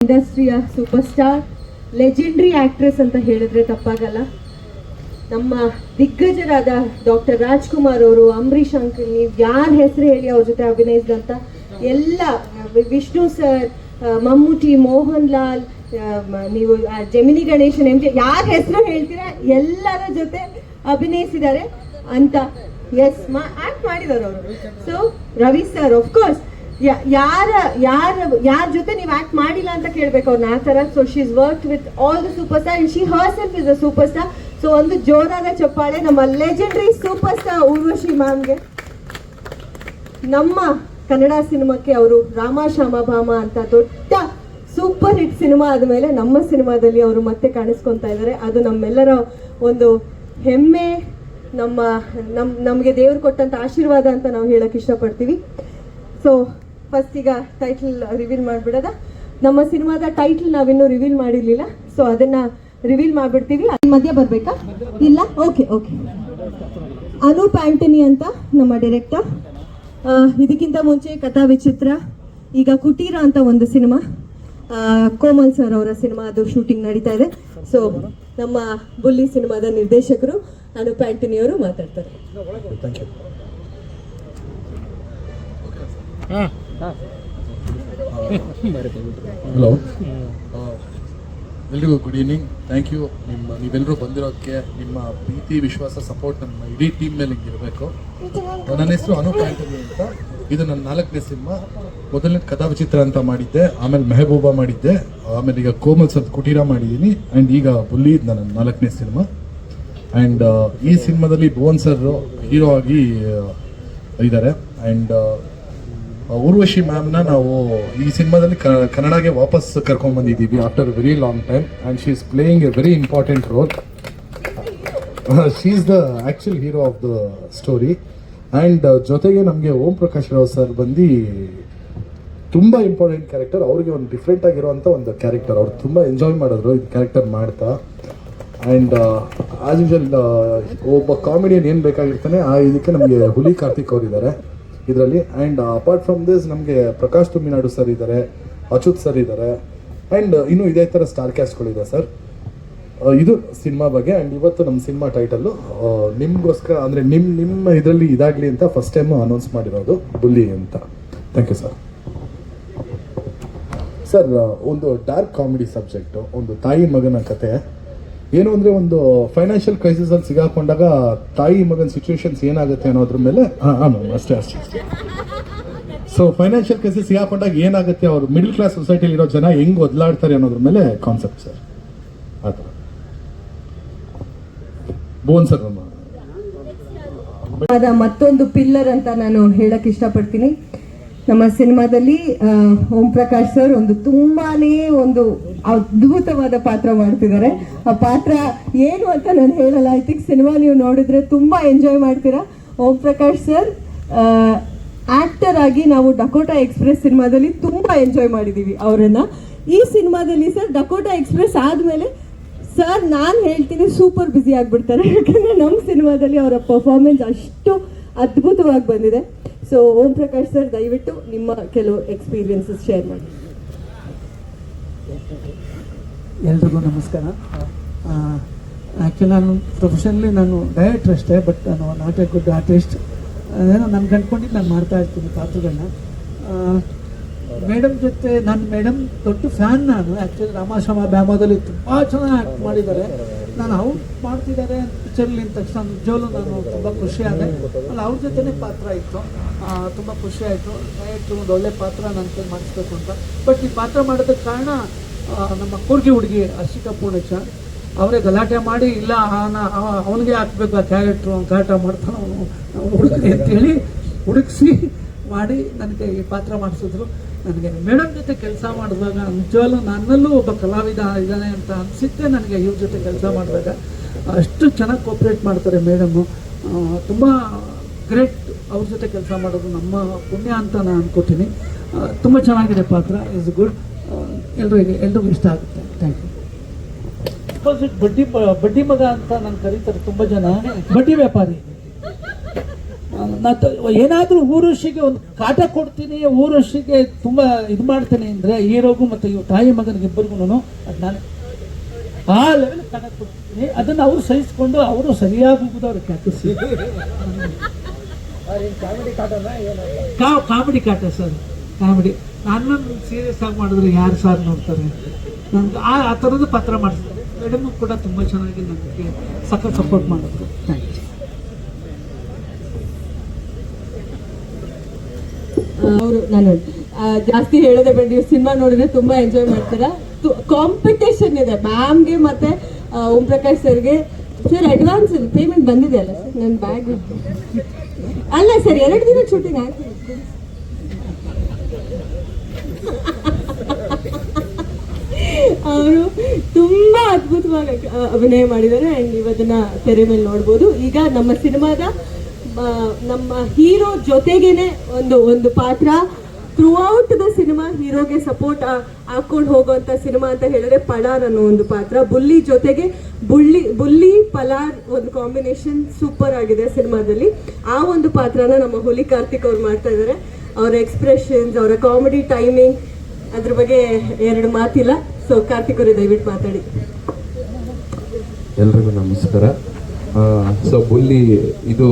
ಇಂಡಸ್ಟ್ರಿಯ super star, legendary actress ಅಂತ ಹೇಳಿದ್ರೆ ತಪ್ಪಾಗಲ್ಲ. ನಮ್ಮ ದಿಗ್ಗಜರಾದ ಡಾಕ್ಟರ್ ರಾಜ್ಕುಮಾರ್ ಅವರು, ಅಂಬರೀಷ್ ಅಂಕಲ್, ನೀವು ಯಾರ ಹೆಸರು ಹೇಳಿ ಅವ್ರ ಜೊತೆ ಅಭಿನಯಿಸಿದಂಥ ಎಲ್ಲ, ವಿಷ್ಣು ಸರ್, ಮಮ್ಮೂಟಿ, ಮೋಹನ್ ಲಾಲ್, ನೀವು ಜಮಿನಿ ಗಣೇಶನ್, ಯಾರ ಹೆಸರು ಹೇಳ್ತೀರಾ ಎಲ್ಲರ ಜೊತೆ ಅಭಿನಯಿಸಿದ್ದಾರೆ ಅಂತ. ಎಸ್, ಆಕ್ಟ್ ಮಾಡಿದವರು ಅವರು. So Ravi sir, of course, ಯಾರ ಜೊತೆ ನೀವು ಆಕ್ಟ್ ಮಾಡಿಲ್ಲ ಅಂತ ಕೇಳ್ಬೇಕು ಅವ್ರನ್ನ ಆ ಥರ. So she is work with all the super star and she Har self is a super star. So ಒಂದು ಜೋರಾದ ಚಪ್ಪಾಳೆ ನಮ್ಮ ಲೆಜೆಂಡ್ರಿ ಸೂಪರ್ ಸ್ಟಾರ್ ಊರ್ವಶಿ ಮ್ಯಾಮ್ಗೆ. ನಮ್ಮ ಕನ್ನಡ ಸಿನಿಮಾಕ್ಕೆ ಅವರು ರಾಮ ಶ್ಯಾಮ ಭಾಮ ಅಂತ ದೊಡ್ಡ ಸೂಪರ್ ಹಿಟ್ ಸಿನಿಮಾ ಆದಮೇಲೆ ನಮ್ಮ ಸಿನಿಮಾದಲ್ಲಿ ಅವರು ಮತ್ತೆ ಕಾಣಿಸ್ಕೊತಾ ಇದ್ದಾರೆ. ಅದು ನಮ್ಮೆಲ್ಲರ ಒಂದು ಹೆಮ್ಮೆ, ನಮಗೆ ದೇವರು ಕೊಟ್ಟಂತ ಆಶೀರ್ವಾದ ಅಂತ ನಾವು ಹೇಳಕ್ ಇಷ್ಟಪಡ್ತೀವಿ. ಸೊ ಫಸ್ಟ್ ಈಗ ಟೈಟಲ್ ರಿವೀಲ್ ಮಾಡಿಬಿಡೋದ. ನಮ್ಮ ಸಿನಿಮಾದ ಟೈಟಲ್ ನಾವಿನ್ನೂ ರಿವೀಲ್ ಮಾಡಿರ್ಲಿಲ್ಲ, ಸೊ ಅದನ್ನ ರಿವೀಲ್ ಮಾಡ್ಬಿಡ್ತೀವಿ. ಮಧ್ಯ ಬರ್ಬೇಕಾ? ಇಲ್ಲ, ಓಕೆ. ಅನೂಪ್ ಆಂಟನಿ ಅಂತ ನಮ್ಮ ಡೈರೆಕ್ಟರ್. ಇದಕ್ಕಿಂತ ಮುಂಚೆ ಕಥಾ ವಿಚಿತ್ರ, ಈಗ ಕುಟೀರ ಅಂತ ಒಂದು ಸಿನಿಮಾ, ಕೋಮಲ್ ಸರ್ ಅವರ ಸಿನಿಮಾ, ಅದು ಶೂಟಿಂಗ್ ನಡೀತಾ ಇದೆ. ಸೊ ನಮ್ಮ ಬುಲ್ಲಿ ಸಿನಿಮಾದ ನಿರ್ದೇಶಕರು ಅನೂಪ್ ಆಂಟನಿ ಅವರು ಮಾತಾಡ್ತಾರೆ. ಹಲೋ, ಎಲ್ರಿಗೂ ಗುಡ್ ಈವ್ನಿಂಗ್. Thank you. ನೀವೆಲ್ಲರೂ ಬಂದಿರೋದಕ್ಕೆ ನಿಮ್ಮ ಪ್ರೀತಿ, ವಿಶ್ವಾಸ, ಸಪೋರ್ಟ್ ನಮ್ಮ ಇಡೀ ಟೀಮ್ ಮೇಲೆ ಇರಬೇಕು. ನನ್ನ ಹೆಸರು ಅನೂಪ್ ಆಂಟನಿ ಅಂತ. ಇದು ನನ್ನ 4ನೇ ಸಿನಿಮಾ. ಮೊದಲನೇ ಕಥಾ ವಿಚಿತ್ರ ಅಂತ ಮಾಡಿದ್ದೆ, ಆಮೇಲೆ ಮೆಹಬೂಬಾ ಮಾಡಿದ್ದೆ, ಆಮೇಲೆ ಈಗ ಕೋಮಲ್ ಸರ್ ಕುಟೀರ ಮಾಡಿದ್ದೀನಿ, ಆ್ಯಂಡ್ ಈಗ ಬುಲ್ಲಿ ನನ್ನ 4ನೇ ಸಿನಿಮಾ. ಆ್ಯಂಡ್ ಈ ಸಿನಿಮಾದಲ್ಲಿ ಭುವನ್ ಸರ್ ಹೀರೋ ಆಗಿ ಇದ್ದಾರೆ. ಆ್ಯಂಡ್ ಊರ್ವಶಿ ಮ್ಯಾಮ್ನ ನಾವು ಈ ಸಿನಿಮಾದಲ್ಲಿ ಕನ್ನಡಗೆ ವಾಪಸ್ ಕರ್ಕೊಂಡು ಬಂದಿದ್ದೀವಿ after very long time, and she is playing A very important role. She is the actual hero of the story. And ಜೊತೆಗೆ ನಮಗೆ ಓಂ ಪ್ರಕಾಶ್ ರಾವ್ ಸರ್ ಬಂದು ತುಂಬ ಇಂಪಾರ್ಟೆಂಟ್ ಕ್ಯಾರೆಕ್ಟರ್. ಅವ್ರಿಗೆ ಒಂದು ಡಿಫ್ರೆಂಟ್ ಆಗಿರುವಂಥ ಒಂದು ಕ್ಯಾರೆಕ್ಟರ್, ಅವ್ರು ತುಂಬ ಎಂಜಾಯ್ ಮಾಡಿದ್ರು ಈ ಕ್ಯಾರೆಕ್ಟರ್ ಮಾಡ್ತಾ. ಆ್ಯಂಡ್ ಆಸ್ ಯೂಶಲ್ ಒಬ್ಬ ಕಾಮಿಡಿಯನ್ ಏನು ಬೇಕಾಗಿರ್ತಾನೆ ಇದಕ್ಕೆ ನಮಗೆ ಹುಲಿ ಕಾರ್ತಿಕ್ ಅವರಿದ್ದಾರೆ ಇದರಲ್ಲಿ. ಆ್ಯಂಡ್ ಅಪಾರ್ಟ್ ಫ್ರಮ್ ದಿಸ್ ನಮಗೆ ಪ್ರಕಾಶ್ ತುಮ್ಮಿನಾಡು ಸರ್ ಇದ್ದಾರೆ, ಅಚ್ಯುತ್ ಸರ್ ಇದ್ದಾರೆ, ಆ್ಯಂಡ್ ಇನ್ನೂ ಇದೇ ಥರ ಸ್ಟಾರ್ ಕ್ಯಾಸ್ಟ್ಗಳಿದೆ ಸರ್. ಇದು ಸಿನಿಮಾ ಬಗ್ಗೆ. ಆ್ಯಂಡ್ ಇವತ್ತು ನಮ್ಮ ಸಿನಿಮಾ ಟೈಟಲ್ಲು ನಿಮಗೋಸ್ಕರ, ಅಂದರೆ ನಿಮ್ಮ ಇದರಲ್ಲಿ ಇದಾಗಲಿ ಅಂತ ಫಸ್ಟ್ ಟೈಮು ಅನೌನ್ಸ್ ಮಾಡಿರೋದು, ಬುಲ್ಲಿ ಅಂತ. Thank you sir. ಸರ್, ಒಂದು ಡಾರ್ಕ್ ಕಾಮಿಡಿ ಸಬ್ಜೆಕ್ಟು, ಒಂದು ತಾಯಿ ಮಗನ ಕತೆ. ಏನು ಅಂದರೆ, ಒಂದು ಫೈನಾನ್ಷಿಯಲ್ ಕ್ರೈಸಿಸಲ್ಲಿ ಸಿಗಾಕೊಂಡಾಗ ತಾಯಿ ಮಗನ ಸಿಚುವೇಶನ್ಸ್ ಏನಾಗುತ್ತೆ ಅನ್ನೋದ್ರ ಮೇಲೆ ಅಷ್ಟೇ. ಸೊ ಫೈನಾನ್ಷಿಯಲ್ ಕ್ರೈಸಿಸ್ ಸಿಗಾಕೊಂಡಾಗ ಏನಾಗುತ್ತೆ, ಅವರು ಮಿಡಲ್ ಕ್ಲಾಸ್ ಸೊಸೈಟಿಲಿ ಇರೋ ಜನ ಹೆಂಗೆ ಒದ್ಲಾಡ್ತಾರೆ ಅನ್ನೋದ್ರ ಮೇಲೆ ಕಾನ್ಸೆಪ್ಟ್ ಸರ್. ಆ ಥರ ಬೋನ್ ಸರ್ ಮತ್ತೊಂದು ಪಿಲ್ಲರ್ ಅಂತ ನಾನು ಹೇಳಕ್ ಇಷ್ಟಪಡ್ತೀನಿ. ನಮ್ಮ ಸಿನಿಮಾದಲ್ಲಿ ಓಂ ಪ್ರಕಾಶ್ ಸರ್ ತುಂಬಾನೇ ಒಂದು ಅದ್ಭುತವಾದ ಪಾತ್ರ ಮಾಡ್ತಿದ್ದಾರೆ. ಆ ಪಾತ್ರ ಏನು ಅಂತ ನಾನು ಹೇಳಲ್ಲ. ಐ ಥಿಂಕ್ ಸಿನಿಮಾ ನೀವು ನೋಡಿದ್ರೆ ತುಂಬಾ ಎಂಜಾಯ್ ಮಾಡ್ತೀರಾ. ಓಂ ಪ್ರಕಾಶ್ ಸರ್ ಆಕ್ಟರ್ ಆಗಿ ನಾವು ಡಕೋಟಾ ಎಕ್ಸ್ಪ್ರೆಸ್ ಸಿನಿಮಾದಲ್ಲಿ ತುಂಬಾ ಎಂಜಾಯ್ ಮಾಡಿದೀವಿ ಅವರನ್ನ. ಈ ಸಿನಿಮಾದಲ್ಲಿ ಸರ್ ಡಕೋಟಾ ಎಕ್ಸ್ಪ್ರೆಸ್ ಆದ್ಮೇಲೆ ಸರ್ ನಾನು ಹೇಳ್ತೀನಿ ಸೂಪರ್ ಬ್ಯುಸಿ ಆಗ್ಬಿಡ್ತಾರೆ, ಯಾಕಂದ್ರೆ ನಮ್ಮ ಸಿನಿಮಾದಲ್ಲಿ ಅವರ ಪರ್ಫಾರ್ಮೆನ್ಸ್ ಅಷ್ಟು ಅದ್ಭುತವಾಗಿ ಬಂದಿದೆ. ಸೊ ಓಂ ಪ್ರಕಾಶ್ ಸರ್, ದಯವಿಟ್ಟು ನಿಮ್ಮ ಕೆಲವು ಎಕ್ಸ್ಪೀರಿಯನ್ಸಸ್ ಶೇರ್ ಮಾಡಿ. ಎಲ್ರಿಗೂ ನಮಸ್ಕಾರ. ಆ್ಯಕ್ಚುಲಿ ನಾನು ಪ್ರೊಫೆಷನಲಿ ಡೈರೆಕ್ಟರ್ ಅಷ್ಟೇ, ಬಟ್ ನಾನು ನಾಟ್ ಎ ಗುಡ್ ಆರ್ಟಿಸ್ಟ್. ಅದೇನೋ ನಾನು ಕಂಡ್ಕೊಂಡಿದ್ದು ನಾನು ಮಾಡ್ತಾ ಇರ್ತೀನಿ ಪಾತ್ರಗಳನ್ನ. ಮೇಡಮ್ ಜೊತೆ ಮೇಡಮ್ ದೊಡ್ಡ ಫ್ಯಾನ್ ನಾನು. ಆ್ಯಕ್ಚುಲಿ ರಾಮಾಶ್ರಮ ಬ್ಯಾಮೋದಲ್ಲಿ ತುಂಬ ಚೆನ್ನಾಗಿ ಆ್ಯಕ್ಟ್ ಮಾಡಿದ್ದಾರೆ. ನಾನು ಔಟ್ ಮಾಡ್ತಿದ್ದಾರೆ ಪಿಕ್ಚರ್ಲಿ ಅಂದ ತಕ್ಷಣ ನಿಜವಲ್ಲೂ ನಾನು ತುಂಬ ಖುಷಿಯಾದೆ. ಅಲ್ಲಿ ಅವ್ರ ಜೊತೆನೇ ಪಾತ್ರ ಇತ್ತು, ತುಂಬ ಖುಷಿ ಆಯಿತು. ಡೈರೆಕ್ಟ್ರು ಒಂದು ಒಳ್ಳೆ ಪಾತ್ರ ನನ್ನ ಕೈ ಮಾಡಿಸ್ಬೇಕು ಅಂತ. ಬಟ್ ಈ ಪಾತ್ರ ಮಾಡೋದಕ್ಕೆ ಕಾರಣ ನಮ್ಮ ಕೂರ್ಗಿ ಹುಡುಗಿ ಹರ್ಷಿಕಾ ಪೂರ್ಣಚ ಅವರೇ ಗಲಾಟೆ ಮಾಡಿ, ಇಲ್ಲ ಅವನಿಗೆ ಹಾಕ್ಬೇಕು ಆ ಕ್ಯಾರೆಕ್ಟ್ರು, ಅವ್ನು ಗಲಾಟ ಮಾಡ್ತಾನೆ ಅವನು ಹುಡುಗಿ ಅಂತೇಳಿ ಹುಡುಕಿಸಿ ಮಾಡಿ ನನಗೆ ಈ ಪಾತ್ರ ಮಾಡಿಸಿದ್ರು. ನನಗೆ ಮೇಡಮ್ ಜೊತೆ ಕೆಲಸ ಮಾಡಿದಾಗ ನಿಜವಾಗ್ಲೂ ನನ್ನಲ್ಲೂ ಒಬ್ಬ ಕಲಾವಿದ ಇದ್ದಾನೆ ಅಂತ ಅನಿಸುತ್ತೆ ನನಗೆ. ಇವ್ರ ಜೊತೆ ಕೆಲಸ ಮಾಡಿದಾಗ ಅಷ್ಟು ಚೆನ್ನಾಗಿ ಕೋಪ್ರೇಟ್ ಮಾಡ್ತಾರೆ ಮೇಡಮ್ಮು. ತುಂಬ ಗ್ರೇಟ್ ಅವ್ರ ಜೊತೆ ಕೆಲಸ ಮಾಡೋದು ನಮ್ಮ ಪುಣ್ಯ ಅಂತ ನಾನು ಅನ್ಕೋತೀನಿ. ತುಂಬ ಚೆನ್ನಾಗಿದೆ ಪಾತ್ರ, ಇಸ್ ಗುಡ್. ಎಲ್ರಿಗೂ ಇಷ್ಟ ಆಗುತ್ತೆ. Thank you. ಅಪೋಸಿಟ್ ಬಡ್ಡಿ ಮಗ ಅಂತ ನಾನು ಕರೀತಾರೆ ತುಂಬ ಜನ. ಬಡ್ಡಿ ವ್ಯಾಪಾರಿ ಏನಾದರೂ ಊರ್ವಶಿಗೆ ಒಂದು ಕಾಟ ಕೊಡ್ತೀನಿ, ಊರ್ವಶಿಗೆ ತುಂಬ ಇದು ಮಾಡ್ತೀನಿ ಅಂದರೆ ಹೀರೋಗೂ ಮತ್ತು ಇವ್ ತಾಯಿ ಮಗನಿಗೆ ಇಬ್ಬರಿಗೂ ಅದು ನಾನು ಆ ಲೆವೆಲ್ ಕಾಟ ಕೊಡ್ತೀನಿ. ಅದನ್ನು ಅವರು ಸಹಿಸ್ಕೊಂಡು ಅವರು ಸರಿಯಾಗಿ ಹೋಗೋದವ್ರು ಕ್ಯಾಟಿಸಿ ಕಾಮಿಡಿ ಕಾಟ ಸರ್, ಕಾಮಿಡಿ. ನನ್ನನ್ನು ಸೀರಿಯಸ್ ಆಗಿ ಮಾಡಿದ್ರೆ ಯಾರು ಸರ್ ನೋಡ್ತಾರೆ? ನಮ್ಗೆ ಆ ಥರದ ಪಾತ್ರ ಮಾಡಿಸ್ತಾರೆ. ಮೇಡಮ್ ಕೂಡ ತುಂಬ ಚೆನ್ನಾಗಿ ನನಗೆ ಸಖತ್ ಸಪೋರ್ಟ್ ಮಾಡಿದ್ರು. Thank you. ಅವರು ನಾನು ಜಾಸ್ತಿ ಹೇಳೋದೇ ಬೇಡ, ನೀವು ಸಿನಿಮಾ ನೋಡಿದ್ರೆ ತುಂಬಾ ಎಂಜಾಯ್ ಮಾಡ್ತೀರಾ. ಕಾಂಪಿಟೇಷನ್ ಇದೆ ಮ್ಯಾಮ್ಗೆ ಮತ್ತೆ ಓಂ ಪ್ರಕಾಶ್ ಸರ್ಗೆ. ಸರ್ ಅಡ್ವಾನ್ಸ್ ಪೇಮೆಂಟ್ ಬಂದಿದೆ ಅಲ್ಲ ಸರ್? ನನ್ನ ಬ್ಯಾಗ್ ಅಲ್ಲ ಸರ್, 2 ದಿನ ಶೂಟಿಂಗ್ ಆಯ್ತು. ಅವರು ತುಂಬಾ ಅದ್ಭುತವಾಗಿ ಅಭಿನಯ ಮಾಡಿದ್ದಾರೆ ಅಂಡ್ ಇವತ್ತನ್ನ ತೆರೆ ಮೇಲೆ ನೋಡ್ಬೋದು. ಈಗ ನಮ್ಮ ಸಿನಿಮಾದ ನಮ್ಮ ಹೀರೋ ಜೊತೆಗೇನೆ ಒಂದು ಪಾತ್ರ ಥ್ರೂ ಔಟ್ ದ ಸಿನಿಮಾ ಹೀರೋಗೆ ಸಪೋರ್ಟ್ ಹಾಕೊಂಡು ಹೋಗುವಂತ ಸಿನಿಮಾ ಅಂತ ಹೇಳಿದ್ರೆ ಪಲಾರ್ ಅನ್ನೋ ಒಂದು ಪಾತ್ರ. ಬುಲ್ಲಿ ಜೊತೆಗೆ ಬುಲ್ಲಿ ಪಲಾರ್ ಒಂದು ಕಾಂಬಿನೇಷನ್ ಸೂಪರ್ ಆಗಿದೆ ಸಿನಿಮಾದಲ್ಲಿ. ಆ ಒಂದು ಪಾತ್ರನ ನಮ್ಮ ಹುಲಿ ಕಾರ್ತಿಕ್ ಅವ್ರು ಮಾಡ್ತಾ ಇದ್ದಾರೆ. ಅವರ ಎಕ್ಸ್ಪ್ರೆಷನ್ಸ್, ಅವರ ಕಾಮಿಡಿ ಟೈಮಿಂಗ್, ಅದ್ರ ಬಗ್ಗೆ 2 ಮಾತಿಲ್ಲ. ಸೊ ಕಾರ್ತಿಕ್ ಅವರೇ ದಯವಿಟ್ಟು ಮಾತಾಡಿ. ಎಲ್ರಿಗೂ ನಮಸ್ಕಾರ. ಸೊ ಬುಲ್ಲಿ ಇದು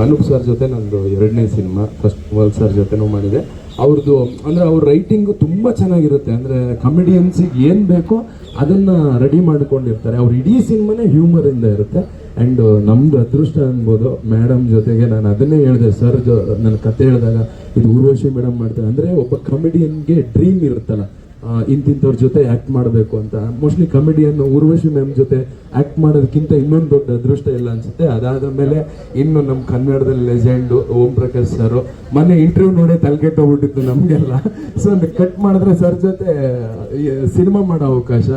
ಅನೂಪ್ ಸರ್ ಜೊತೆ ನಂದು 2ನೇ ಸಿನಿಮಾ. ಫಸ್ಟ್ ವರ್ಲ್ ಸರ್ ಜೊತೆನೂ ಮಾಡಿದೆ. ಅವ್ರದ್ದು ಅಂದರೆ ಅವ್ರ ರೈಟಿಂಗು ತುಂಬ ಚೆನ್ನಾಗಿರುತ್ತೆ. ಅಂದರೆ ಕಾಮಿಡಿಯನ್ಸಿಗೆ ಏನು ಬೇಕೋ ಅದನ್ನು ರೆಡಿ ಮಾಡ್ಕೊಂಡಿರ್ತಾರೆ. ಅವ್ರ ಇಡೀ ಸಿನಿಮಾನೇ ಹ್ಯೂಮರಿಂದ ಇರುತ್ತೆ. ಆ್ಯಂಡ್ ನಮ್ಮದು ಅದೃಷ್ಟ ಅನ್ಬೋದು, ಮೇಡಮ್ ಜೊತೆಗೆ ನಾನು ಅದನ್ನೇ ಹೇಳಿದೆ ಸರ್ ನನ್ನ ಕತೆ ಹೇಳಿದಾಗ, ಇದು ಊರ್ವಶಿ ಮೇಡಮ್ ಮಾಡ್ತಾರೆ. ಅಂದರೆ ಒಬ್ಬ ಕಾಮಿಡಿಯನ್ಗೆ ಡ್ರೀಮ್ ಇರುತ್ತಲ್ಲ, ಇಂತಿಂಥವ್ರ ಜೊತೆ ಆ್ಯಕ್ಟ್ ಮಾಡಬೇಕು ಅಂತ. ಮೋಸ್ಟ್ಲಿ ಕಾಮಿಡಿಯನ್ ಊರ್ವಶಿ ಮ್ಯಾಮ್ ಜೊತೆ ಆ್ಯಕ್ಟ್ ಮಾಡೋದಕ್ಕಿಂತ ಇನ್ನೊಂದು ದೊಡ್ಡ ಅದೃಷ್ಟ ಇಲ್ಲ ಅನಿಸುತ್ತೆ. ಅದಾದ ಮೇಲೆ ಇನ್ನು ನಮ್ಮ ಕನ್ನಡದಲ್ಲಿ ಲೆಜೆಂಡು ಓಂ ಪ್ರಕಾಶ್ ಸರು ಮೊನ್ನೆ ಇಂಟರ್ವ್ಯೂ ನೋಡಿ ತಲೆಗೆಟ್ಟೋಗ್ಬಿಟ್ಟಿತ್ತು ನಮಗೆಲ್ಲ. ಸೊ ಕಟ್ ಮಾಡಿದ್ರೆ ಸರ್ ಜೊತೆ ಸಿನಿಮಾ ಮಾಡೋ ಅವಕಾಶ.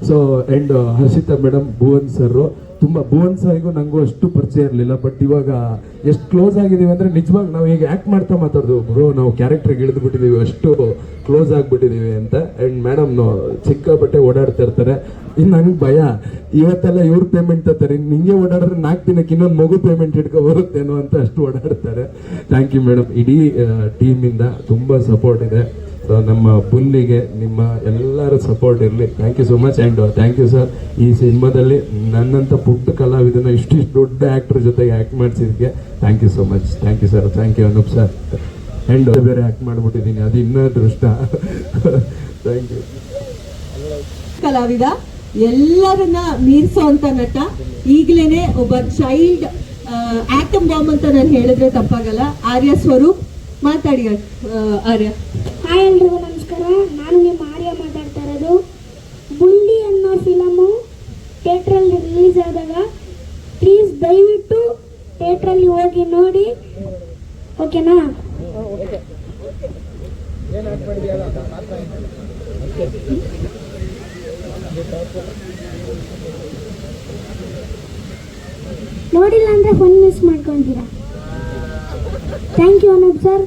So and Harshita madam, Bhuvan sir, ತುಂಬ ಭುವನ್ ಸರ್ಗೂ ನನಗೂ ಅಷ್ಟು ಪರಿಚಯ ಇರಲಿಲ್ಲ. ಬಟ್ ಇವಾಗ ಎಷ್ಟು ಕ್ಲೋಸ್ ಆಗಿದ್ದೀವಿ ಅಂದರೆ ನಿಜವಾಗಿ ನಾವು ಈಗ ಆ್ಯಕ್ಟ್ ಮಾಡ್ತಾ ಮಾತಾಡೋದು, ಬ್ರೋ ನಾವು ಕ್ಯಾರೆಕ್ಟ್ರಿಗೆ ಇಳಿದ್ಬಿಟ್ಟಿದ್ದೀವಿ, ಅಷ್ಟು ಕ್ಲೋಸ್ ಆಗಿಬಿಟ್ಟಿದ್ದೀವಿ ಅಂತ. ಆ್ಯಂಡ್ ಮೇಡಮ್ ಸಿಕ್ಕಾಪಟ್ಟೆ ಓಡಾಡ್ತಾ ಇರ್ತಾರೆ. ಇನ್ನು ನನಗೆ ಭಯ, ಇವತ್ತೆಲ್ಲ ಇವ್ರ ಪೇಮೆಂಟ್ ತರ್ತಾರೆ, ನಿಂಗೆ ಓಡಾಡಿದ್ರೆ 4 ದಿನಕ್ಕೆ ಇನ್ನೊಂದು ಮಗು ಪೇಮೆಂಟ್ ಇಟ್ಕೊ ಬರುತ್ತೇನೋ ಅಂತ ಅಷ್ಟು ಓಡಾಡ್ತಾರೆ. Thank you madam. ಇಡೀ ಟೀಮಿಂದ ತುಂಬ ಸಪೋರ್ಟ್ ಇದೆ. ಸೊ ನಮ್ಮ ಬುಲ್ಲಿಗೆ ನಿಮ್ಮ ಎಲ್ಲರ ಸಪೋರ್ಟ್ ಇರಲಿ. Thank you so much. And thank you sir, ಈ ಸಿನಿಮಾದಲ್ಲಿ ನನ್ನಂಥ ಪುಟ್ಟ ಕಲಾವಿದನ ಇಷ್ಟಿಷ್ಟು ದೊಡ್ಡ ಆ್ಯಕ್ಟರ್ ಜೊತೆಗೆ ಆ್ಯಕ್ಟ್ ಮಾಡಿಸಿದ್ದಕ್ಕೆ thank you so much. Thank you sir. Thank you Anoop sir. And ಬೇರೆ ಆ್ಯಕ್ಟ್ ಮಾಡಿಬಿಟ್ಟಿದ್ದೀನಿ, ಅದು ಇನ್ನೂ ಅದೃಷ್ಟ. Thank you. ಕಲಾವಿದ, ಎಲ್ಲರನ್ನ ಮೀರಿಸುವಂತ ನಟ, ಈಗಲೇನೆ ಒಬ್ಬ ಚೈಲ್ಡ್ ಆಟಮ್ ಬಾಂಬ್ ಅಂತ ನಾನು ಹೇಳಿದ್ರೆ ತಪ್ಪಾಗಲ್ಲ. ಆರ್ಯ ಸ್ವರೂಪ್ ಮಾತಾಡಿ. ಆರ್ಯ. ಹಾಯ್ ಎಲ್ರಿಗೂ ನಮಸ್ಕಾರ. ನಾನು ನಿಮ್ಮ ಆರ್ಯ ಮಾತಾಡ್ತಾ ಇರೋದು. ಬುಲ್ಲಿ ಅನ್ನೋ ಫಿಲಮು ಥಿಯೇಟ್ರಲ್ಲಿ ರಿಲೀಸ್ ಆದಾಗ ಪ್ಲೀಸ್ ದಯವಿಟ್ಟು ಥಿಯೇಟ್ರಲ್ಲಿ ಹೋಗಿ ನೋಡಿ, ಓಕೆನಾ? ನೋಡಿಲ್ಲ ಅಂದರೆ ಫನ್ ಮಿಸ್ ಮಾಡ್ಕೊತೀರಾ. Thank you Anoop sir.